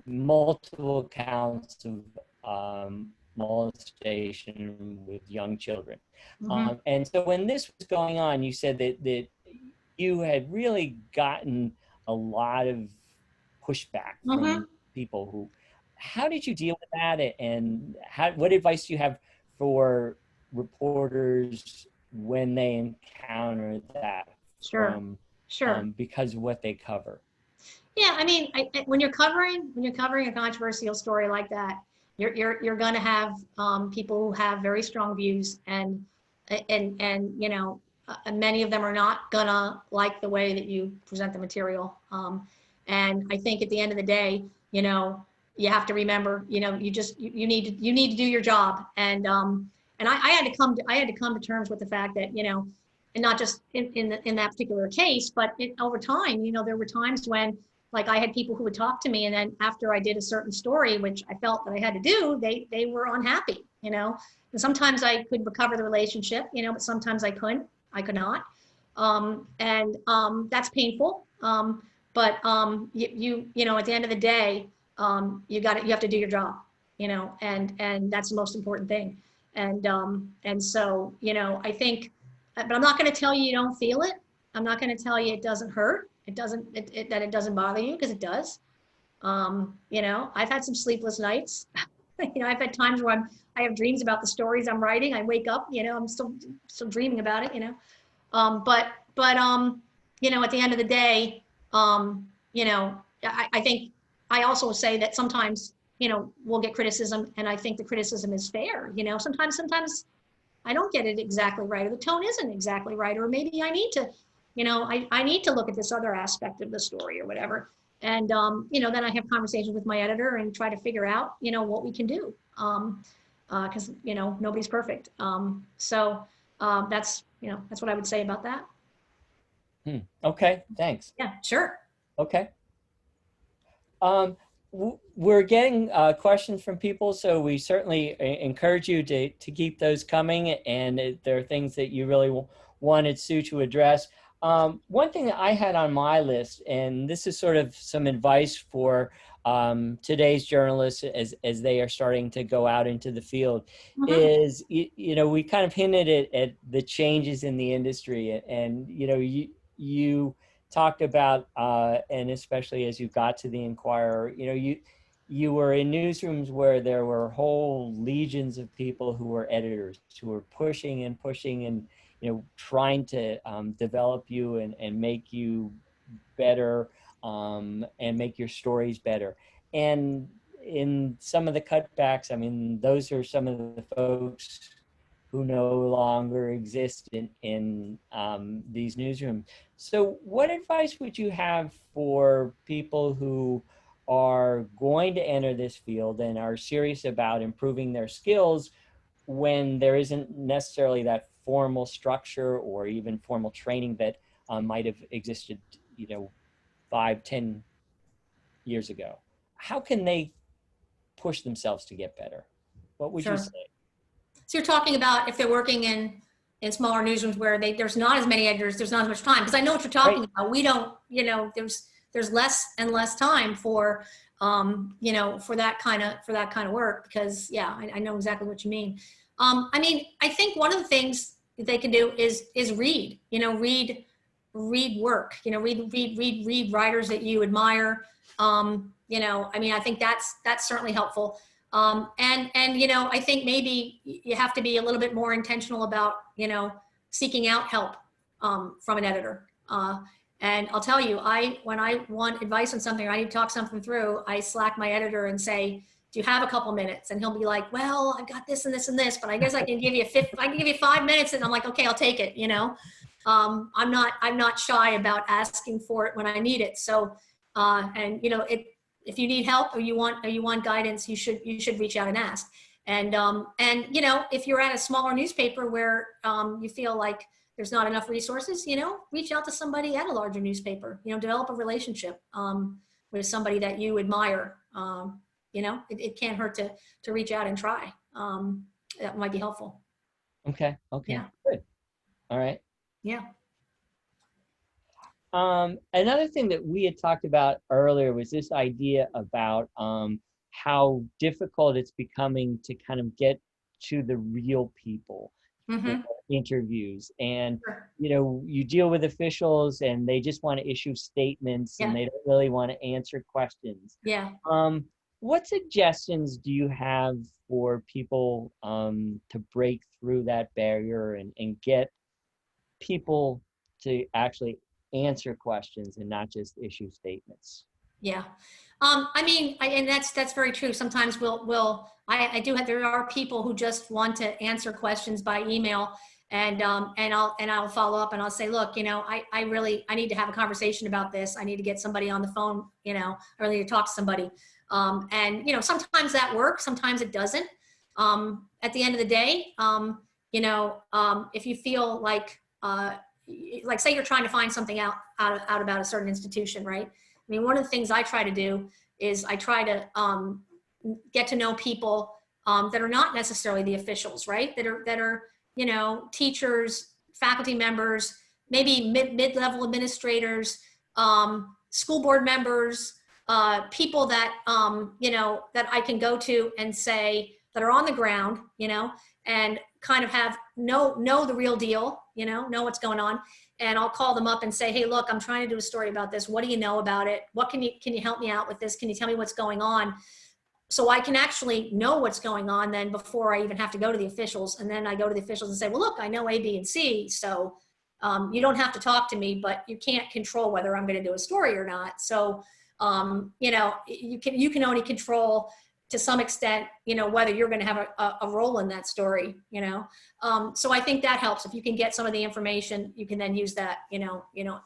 multiple counts of molestation with young children. And so when this was going on, you said that you had really gotten a lot of pushback from people who. How did you deal with that, and what advice do you have for reporters when they encounter that from because of what they cover?
Yeah, I mean, when you're covering a controversial story like that, you're going to have people who have very strong views, and many of them are not gonna like the way that you present the material. And I think at the end of the day, you have to remember, you need to do your job. And I had to come to terms with the fact that, and not just in that particular case, but over time, there were times when, like, I had people who would talk to me, and then after I did a certain story, which I felt that I had to do, they were unhappy, and sometimes I could recover the relationship, but sometimes I couldn't. I could not. And that's painful. But at the end of the day, you have to do your job, and that's the most important thing. And so, I think, but I'm not going to tell you don't feel it. I'm not going to tell you it doesn't hurt. That it doesn't bother you, because it does. I've had some sleepless nights. I've had times where I have dreams about the stories I'm writing. I wake up, I'm still dreaming about it, but at the end of the day, I think I also say that sometimes, we'll get criticism, and I think the criticism is fair. Sometimes I don't get it exactly right, or the tone isn't exactly right, or maybe I need to, I need to look at this other aspect of the story or whatever. And, then I have conversations with my editor and try to figure out, what we can do. Because, nobody's perfect. So that's what I would say about that.
Okay, thanks.
Yeah, sure.
Okay. We're getting questions from people, so we certainly encourage you to keep those coming, and if there are things that you really wanted Sue to address. One thing that I had on my list, and this is sort of some advice for today's journalists as they are starting to go out into the field, is, we kind of hinted at the changes in the industry, and you talked about, and especially as you got to the Inquirer, you were in newsrooms where there were whole legions of people who were editors, who were pushing and trying to develop you and make you better, and make your stories better. And in some of the cutbacks, I mean, those are some of the folks who no longer exist in these newsrooms. So what advice would you have for people who are going to enter this field and are serious about improving their skills, when there isn't necessarily that formal structure or even formal training that might have existed, 5-10 years ago? How can they push themselves to get better? What would you
Sure.
say?
So you're talking about if they're working in smaller newsrooms where there's not as many editors, there's not as much time. Because I know what you're talking
Right.
about. We don't, there's less and less time for, for that kind of work. Because yeah, I know exactly what you mean. I mean, I think one of the things that they can do is read. Read work. Read writers that you admire. I mean, I think that's certainly helpful. And I think maybe you have to be a little bit more intentional about seeking out help from an editor. And I'll tell you, when I want advice on something, or I need to talk something through, I Slack my editor and say, "Do you have a couple minutes?" And he'll be like, "Well, I've got this and this and this, but I guess I can give you 5 minutes." And I'm like, "Okay, I'll take it." I'm not shy about asking for it when I need it. So, and if you need help or you want guidance, you should reach out and ask. And if you're at a smaller newspaper where you feel like there's not enough resources, reach out to somebody at a larger newspaper. Develop a relationship with somebody that you admire. It can't hurt to reach out and try. That might be helpful.
Okay.
Yeah.
Good. All right.
Yeah.
Another thing that we had talked about earlier was this idea about how difficult it's becoming to kind of get to the real people for interviews. And,
Sure.
You deal with officials and they just want to issue statements and they don't really want to answer questions.
Yeah.
What suggestions do you have for people to break through that barrier and get people to actually answer questions and not just issue statements?
Yeah. I mean, and that's very true. Sometimes I do have, there are people who just want to answer questions by email, and I'll follow up and I'll say, look, I need to have a conversation about this. I need to get somebody on the phone, I really need to talk to somebody. And sometimes that works, sometimes it doesn't. At the end of the day, if you feel like say you're trying to find something out about a certain institution, right? I mean, one of the things I try to do is I try to get to know people that are not necessarily the officials, right? That are teachers, faculty members, maybe mid-level administrators, school board members, people that that I can go to and say that are on the ground, and kind of know the real deal, know what's going on. And I'll call them up and say, hey, look, I'm trying to do a story about this. What do you know about it? What can you help me out with this? Can you tell me what's going on? So I can actually know what's going on then before I even have to go to the officials. And then I go to the officials and say, well, look, I know A, B, and C. So you don't have to talk to me, but you can't control whether I'm going to do a story or not. So, you can only control to some extent, whether you're going to have a role in that story, so I think that helps. If you can get some of the information, you can then use that,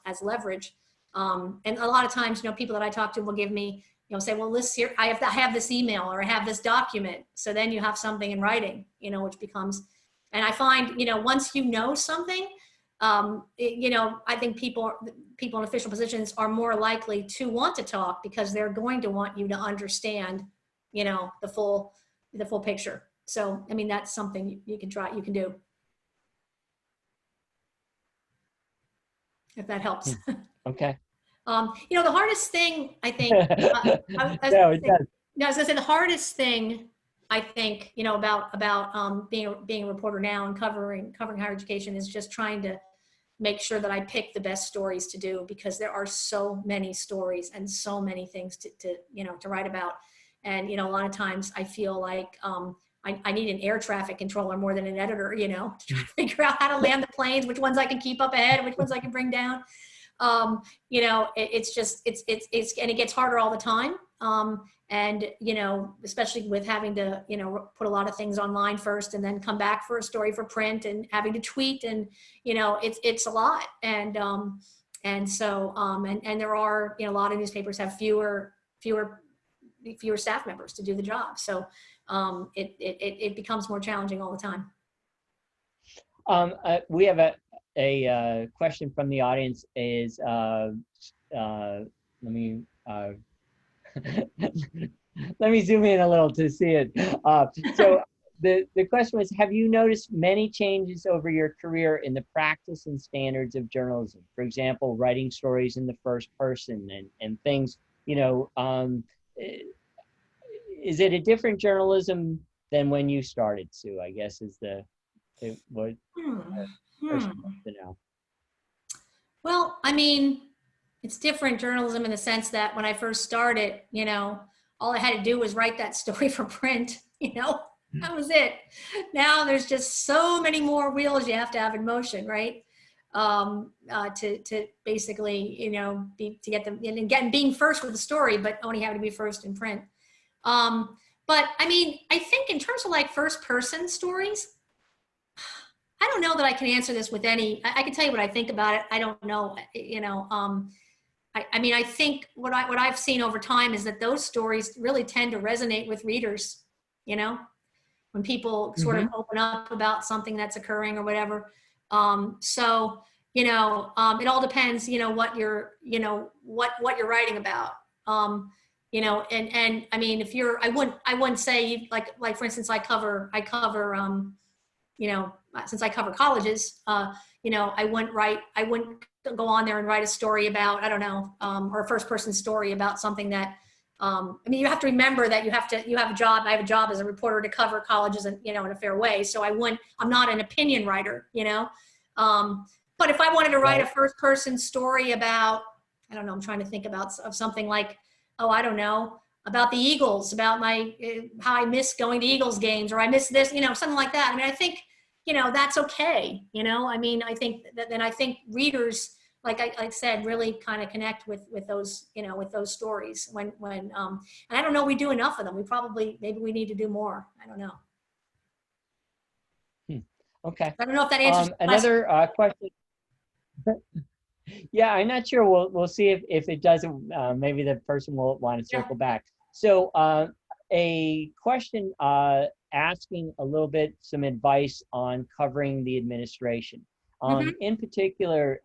as leverage. And a lot of times, people that I talk to will give me, say, well, here, I have this email or I have this document. So then you have something in writing, which becomes, and I find, once you know something, I think people in official positions are more likely to want to talk because they're going to want you to understand the full picture. So, I mean, that's something you can try, you can do. If that helps.
Okay.
The hardest thing, I think,
No, it does.
I was gonna say the hardest thing, I think, about being a reporter now and covering higher education is just trying to make sure that I pick the best stories to do, because there are so many stories and so many things to write about. And, a lot of times I feel like I need an air traffic controller more than an editor, to try to figure out how to land the planes, which ones I can keep up ahead, which ones I can bring down. It's just, and it gets harder all the time. And, especially with having to, put a lot of things online first and then come back for a story for print and having to tweet, and, it's a lot. And so, and there are, a lot of newspapers have fewer staff members to do the job. So it becomes more challenging all the time.
We have a question from the audience. Is let me let me zoom in a little to see it. So the question was, have you noticed many changes over your career in the practice and standards of journalism? For example, writing stories in the first person and things, is it a different journalism than when you started, Sue? I guess is what person wants to know.
Well, I mean, it's different journalism in the sense that when I first started, all I had to do was write that story for print, that was it. Now there's just so many more wheels you have to have in motion, right? To basically, to get them and being first with the story, but only having to be first in print. But I mean, I think in terms of like first person stories, I don't know that I can answer this with any, I can tell you what I think about it. I don't know, I mean, I think what I've seen over time is that those stories really tend to resonate with readers, when people sort of open up about something that's occurring or whatever. So, it all depends, what you're, what you're writing about. And I mean, if you're, I wouldn't say like for instance, I cover, since I cover colleges, I wouldn't go on there and write a story about, I don't know, or a first person story about something that, I mean, you have to remember that you have a job. I have a job as a reporter to cover colleges in a fair way. So I'm not an opinion writer, but if I wanted to write a first person story about, I don't know, I'm trying to think of something like, I don't know, about the Eagles, about how I miss going to Eagles games, or I miss this, something like that. I mean, I think, that's okay. I mean, I think then I think readers, like I said, really kind of connect with those, with those stories when, and I don't know, we do enough of them. Maybe we need to do more. I don't know.
Okay.
I don't know if that answers
another question. Yeah, I'm not sure. We'll see if it doesn't. Maybe the person will want to circle back. So a question asking a little bit some advice on covering the administration. In particular,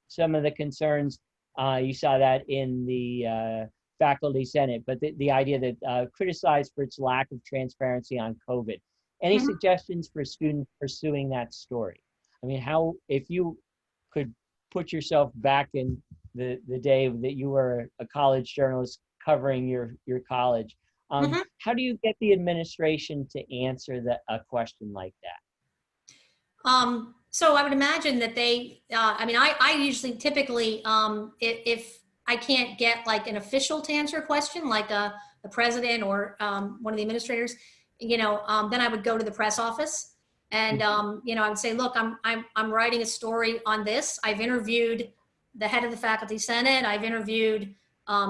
some of the concerns, you saw that in the faculty senate, but the idea that criticized for its lack of transparency on COVID. Any suggestions for students pursuing that story? I mean, if you could put yourself back in the day that you were a college journalist covering your college, how do you get the administration to answer a question like that?
So I would imagine that they, I mean, I usually typically, if I can't get like an official to answer a question, like the president or one of the administrators, then I would go to the press office and, I would say, look, I'm writing a story on this. I've interviewed the head of the faculty senate. I've interviewed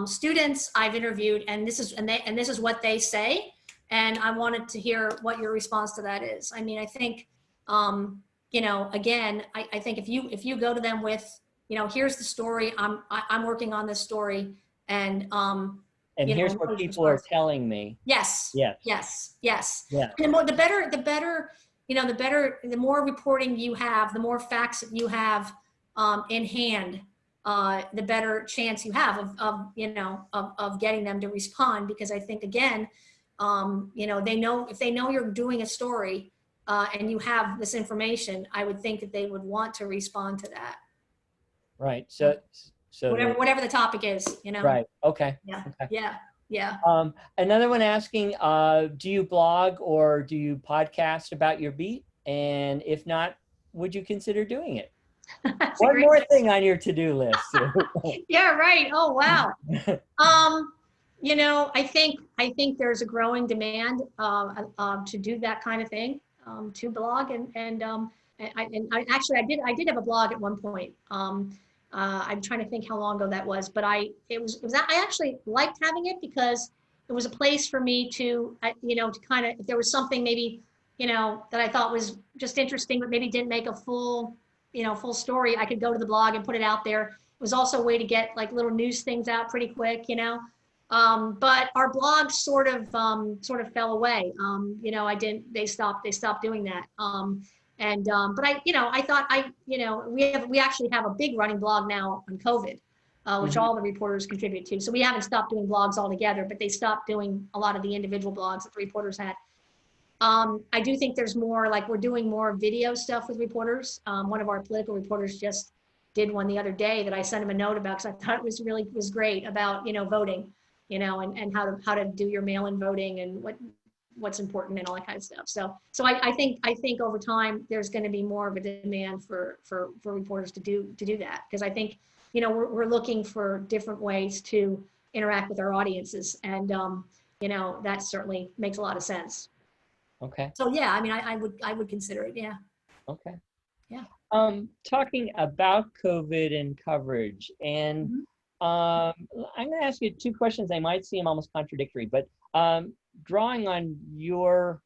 students. I've interviewed, and this is what they say. And I wanted to hear what your response to that is. I mean, I think, again, I think if you go to them with, here's the story, I'm working on this story, and
here's what people are telling me.
Yes.
Yes.
Yes. Yes.
Yeah.
And the better, the more reporting you have, the more facts that you have in hand, the better chance you have of getting them to respond. Because I think, again, if they know you're doing a story and you have this information, I would think that they would want to respond to that.
Right. So
whatever the topic is,
Right. Okay.
Yeah.
Okay.
Yeah. Yeah.
Another one asking, do you blog or do you podcast about your beat? And if not, would you consider doing it? One more thing on your to-do list.
Yeah, right. Oh, wow. I think there's a growing demand to do that kind of thing, to blog, and I did have a blog at one point. I'm trying to think how long ago that was, but I actually liked having it because it was a place for me to kind of, if there was something maybe, that I thought was just interesting, but maybe didn't make a full story, I could go to the blog and put it out there. It was also a way to get like little news things out pretty quick, but our blog sort of fell away. They stopped doing that. But I thought we actually have a big running blog now on COVID, which all the reporters contribute to. So we haven't stopped doing blogs altogether, but they stopped doing a lot of the individual blogs that the reporters had. I do think there's more, like we're doing more video stuff with reporters. One of our political reporters just did one the other day that I sent him a note about, because I thought it was great about, voting, and how to do your mail-in voting and what's important and all that kind of stuff. So I think over time there's going to be more of a demand for reporters to do that, because I think, we're looking for different ways to interact with our audiences, and that certainly makes a lot of sense.
Okay.
So yeah, I mean, I would consider it. Yeah.
Okay.
Yeah.
Talking about COVID and coverage, and I'm going to ask you two questions. They might seem almost contradictory, but drawing on your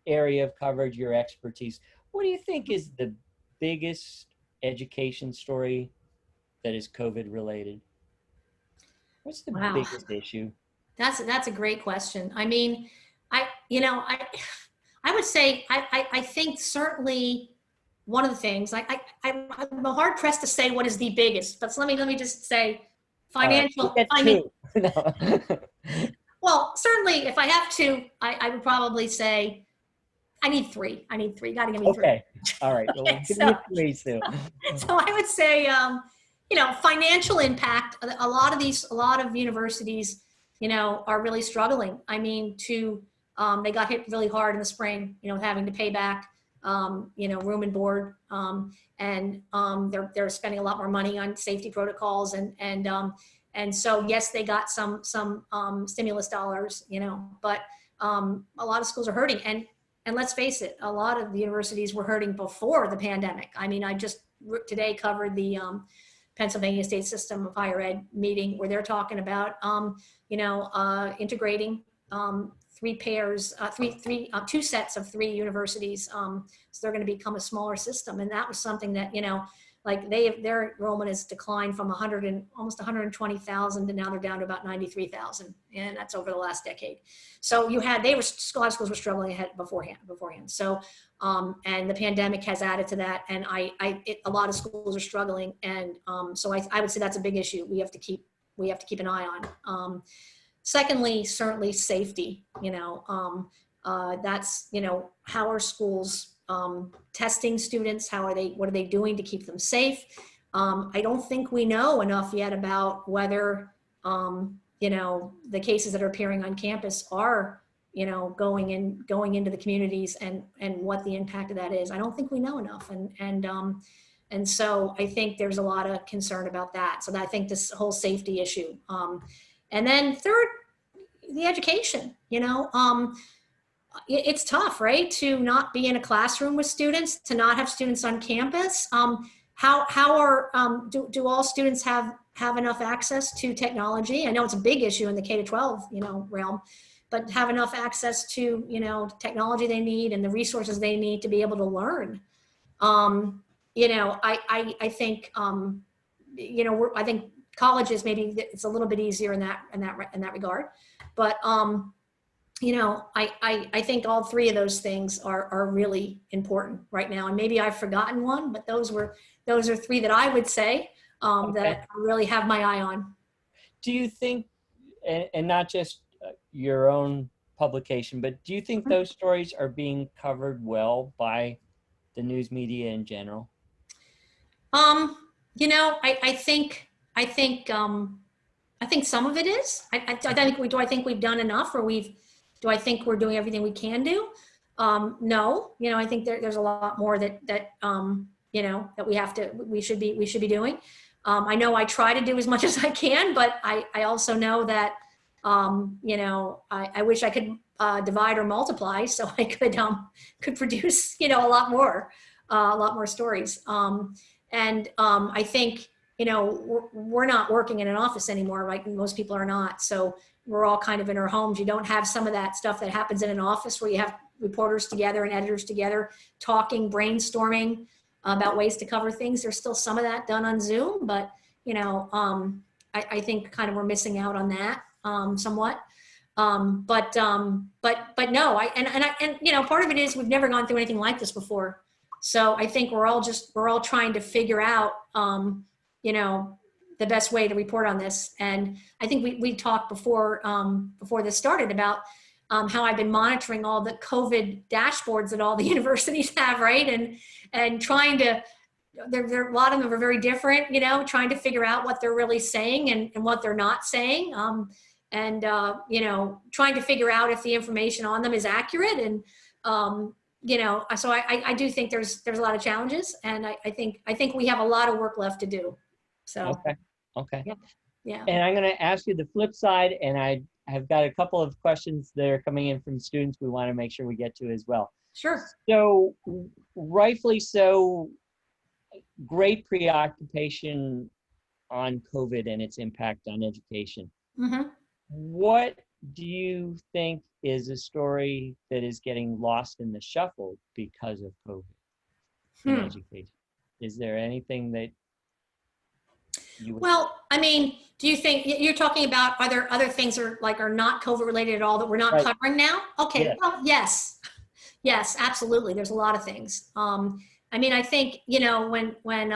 area of coverage, your expertise, what do you think is the biggest education story that is COVID related? What's the
Wow.
biggest issue?
That's a great question. I mean, I would say I think certainly one of the things I'm hard pressed to say what is the biggest, but let me just say financial.
All right,
I mean,
no.
well, certainly if I have to, I would probably say I need three. You got to give me three.
Okay. All right. Well,
Okay,
give me three, Sue.
So I would say, financial impact. A lot of universities, are really struggling. I mean, they got hit really hard in the spring, having to pay back, room and board, and they're spending a lot more money on safety protocols, and so yes, they got some stimulus dollars, but a lot of schools are hurting, and let's face it, a lot of the universities were hurting before the pandemic. I mean, I just today covered the Pennsylvania State System of Higher Ed meeting, where they're talking about, integrating two sets of three universities. So they're going to become a smaller system. And that was something that, like their enrollment has declined from almost 120,000 to now they're down to about 93,000. And that's over the last decade. So a lot of schools were struggling ahead beforehand. So, and the pandemic has added to that. And a lot of schools are struggling. And so I would say that's a big issue we have to keep an eye on. Secondly, certainly safety, that's, how are schools testing students? What are they doing to keep them safe? I don't think we know enough yet about whether, the cases that are appearing on campus are, going into the communities and what the impact of that is. I don't think we know enough. And so I think there's a lot of concern about that. So I think this whole safety issue. And then third, the education, it's tough, right? To not be in a classroom with students, to not have students on campus. Do all students have enough access to technology? I know it's a big issue in the K-12, realm, but have enough access to, technology they need and the resources they need to be able to learn. I think, I think colleges, maybe it's a little bit easier in that regard, but I think all three of those things are really important right now. And maybe I've forgotten one, but those are three that I would say that I really have my eye on.
Do you think, and not just your own publication, but do you think those stories are being covered well by the news media in general?
I think some of it is. I think we've done enough, or do I think we're doing everything we can do? No, I think there's a lot more that we should be doing. I know I try to do as much as I can, but I also know that, I wish I could divide or multiply so I could produce, a lot more stories. I think, we're not working in an office anymore, right? Most people are not. So we're all kind of in our homes. You don't have some of that stuff that happens in an office where you have reporters together and editors together talking, brainstorming about ways to cover things. There's still some of that done on Zoom, but, I think kind of we're missing out on that somewhat. But no, part of it is we've never gone through anything like this before. So I think we're all trying to figure out, the best way to report on this. And I think we talked before this started about how I've been monitoring all the COVID dashboards that all the universities have, right? And trying to, a lot of them are very different, you know, trying to figure out what they're really saying and what they're not saying. You know, trying to figure out if the information on them is accurate. And, you know, so I do think there's a lot of challenges, and I think we have a lot of work left to do. So,
Okay.
yeah. Yeah.
And I'm going to ask you the flip side, and I have got a couple of questions that are coming in from students we want to make sure we get to as well.
Sure.
So, rightfully so, great preoccupation on COVID and its impact on education.
Mm-hmm.
What do you think is a story that is getting lost in the shuffle because of COVID in education? Is there anything that you would...
Well, I mean, do you think you're talking about, are there other things are not COVID related at all that we're not covering now? Okay.
Yes.
Well, yes, absolutely. There's a lot of things. I mean, I think, you know, when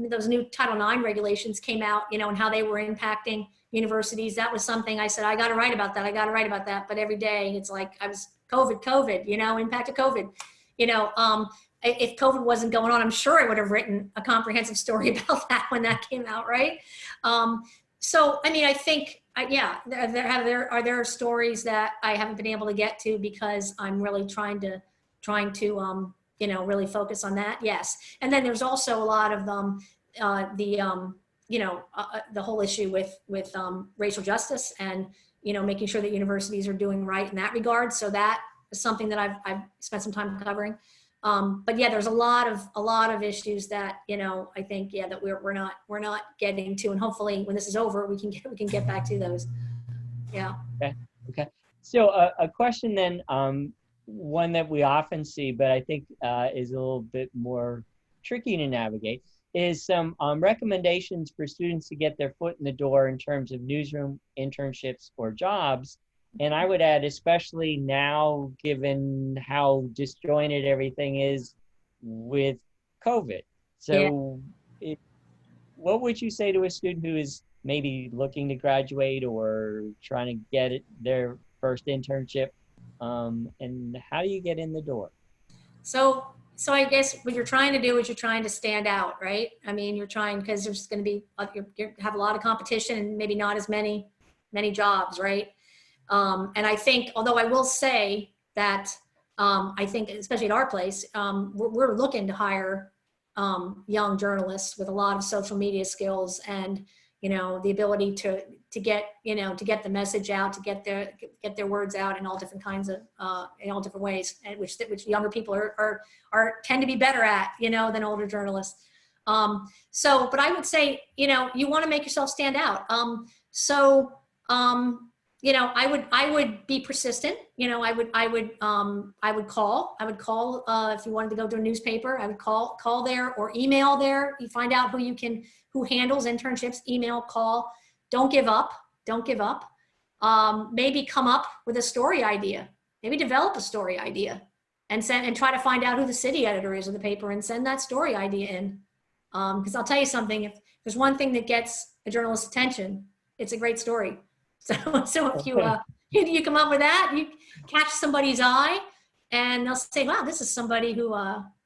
those new Title IX regulations came out, you know, and how they were impacting universities, that was something I said, I got to write about that. But every day it's like, I was COVID, you know, impact of COVID, you know, if COVID wasn't going on, I'm sure I would have written a comprehensive story about that when that came out, right? So, I mean, I think, yeah, there are stories that I haven't been able to get to because I'm really trying to you know, really focus on that. Yes, and then there's also a lot of you know, the whole issue with racial justice and, you know, making sure that universities are doing right in that regard. So that is something that I've spent some time covering. But yeah, there's a lot of issues that, you know, I think, yeah, that we're not getting to, and hopefully when this is over, we can get back to those. Yeah.
Okay. So a question then, one that we often see, but I think is a little bit more tricky to navigate, is some recommendations for students to get their foot in the door in terms of newsroom internships or jobs. And I would add, especially now, given how disjointed everything is with COVID. So what would you say to a student who is maybe looking to graduate or trying to get their first internship? And how do you get in the door?
So I guess what you're trying to do is you're trying to stand out, right? I mean, you're trying, because there's going to be, you have a lot of competition and maybe not as many jobs, right? And I think, although I will say that I think, especially at our place, we're looking to hire young journalists with a lot of social media skills and, you know, the ability to get, you know, to get the message out, to get their words out in all different kinds of, in all different ways, and which younger people tend to be better at, you know, than older journalists. But I would say, you know, you want to make yourself stand out. You know, I would be persistent. You know, I would call if you wanted to go to a newspaper. I would call there or email there. You find out who handles internships. Email, call. Don't give up. Maybe come up with a story idea. Maybe develop a story idea, and try to find out who the city editor is of the paper and send that story idea in. Because I'll tell you something. If there's one thing that gets a journalist's attention, it's a great story. So if you come up with that, you catch somebody's eye, and they'll say, "Wow, this is somebody who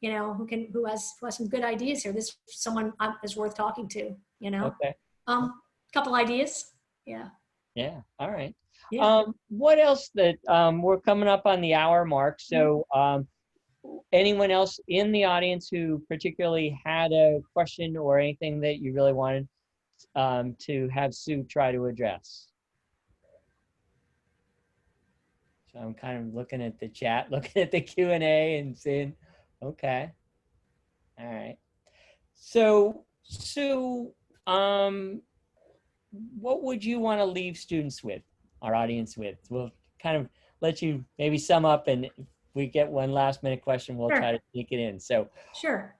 you know, who has some good ideas here. This someone is worth talking to." You know, couple ideas, yeah.
All right.
Yeah.
What else that we're coming up on the hour mark? So anyone else in the audience who particularly had a question or anything that you really wanted to have Sue try to address? So I'm kind of looking at the chat, looking at the Q&A and saying, okay. All right. So Sue, what would you want to leave students with, our audience with? We'll kind of let you maybe sum up, and if we get one last minute question, we'll try to sneak it in. So
sure.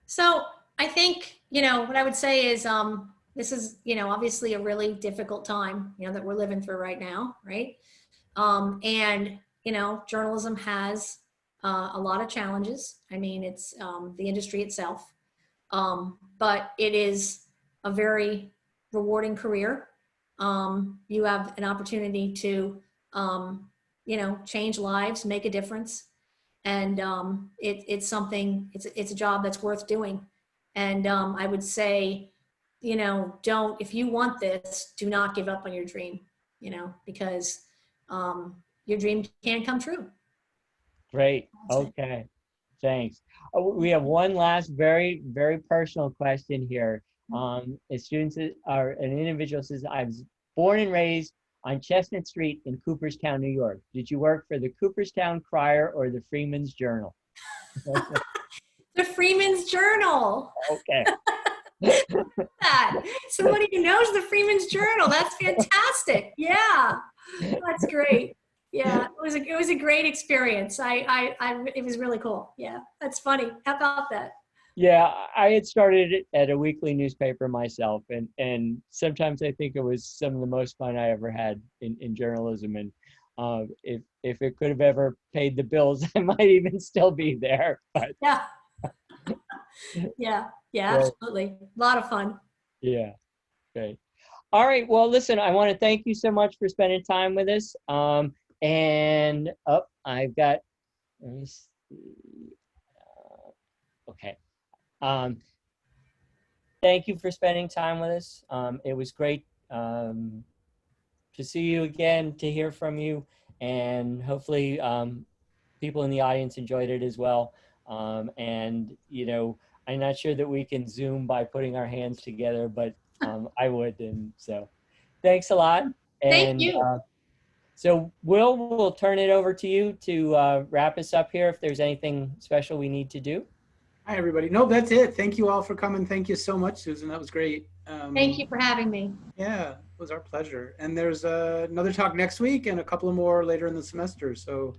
So I think, you know, what I would say is this is, you know, obviously a really difficult time, you know, that we're living through right now, right? And, you know, journalism has a lot of challenges. I mean, it's the industry itself, but it is a very rewarding career. you have an opportunity to, change lives, make a difference. And it's something, it's a job that's worth doing. And I would say, if you want this, do not give up on your dream, because your dream can come true.
Great. Okay. Thanks. We have one last very, very personal question here. A student says, or an individual says, I was born and raised on Chestnut Street in Cooperstown, New York. Did you work for the Cooperstown Crier or the Freeman's Journal?
The Freeman's Journal.
Okay.
That. Somebody who knows the Freeman's Journal. That's fantastic. Yeah, that's great. Yeah, it was a great experience. It was really cool. Yeah, that's funny. How about that?
Yeah, I had started at a weekly newspaper myself, and sometimes I think it was some of the most fun I ever had in journalism. And if it could have ever paid the bills, I might even still be there. But
yeah, yeah, absolutely. A lot of fun.
Yeah, great. All right. Well, listen, I want to thank you so much for spending time with us. And I've got. Let me see. Okay. Thank you for spending time with us. It was great to see you again, to hear from you, and hopefully people in the audience enjoyed it as well. And I'm not sure that we can Zoom by putting our hands together, but I would. And so thanks a lot.
Thank you.
So we'll turn it over to you to wrap us up here if there's anything special we need to do.
Hi, everybody. No, that's it. Thank you all for coming. Thank you so much, Susan. That was great.
Thank you for having me.
Yeah, it was our pleasure. And there's another talk next week and a couple of more later in the semester. So,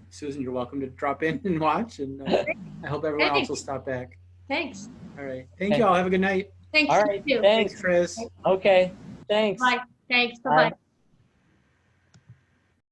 Susan, you're welcome to drop in and watch. And I hope everyone else will stop back.
Thanks.
All right. Thank you all. Have a good night.
Thanks.
All right.
Thanks, Chris.
Okay. Thanks.
Bye. Thanks. Bye-bye.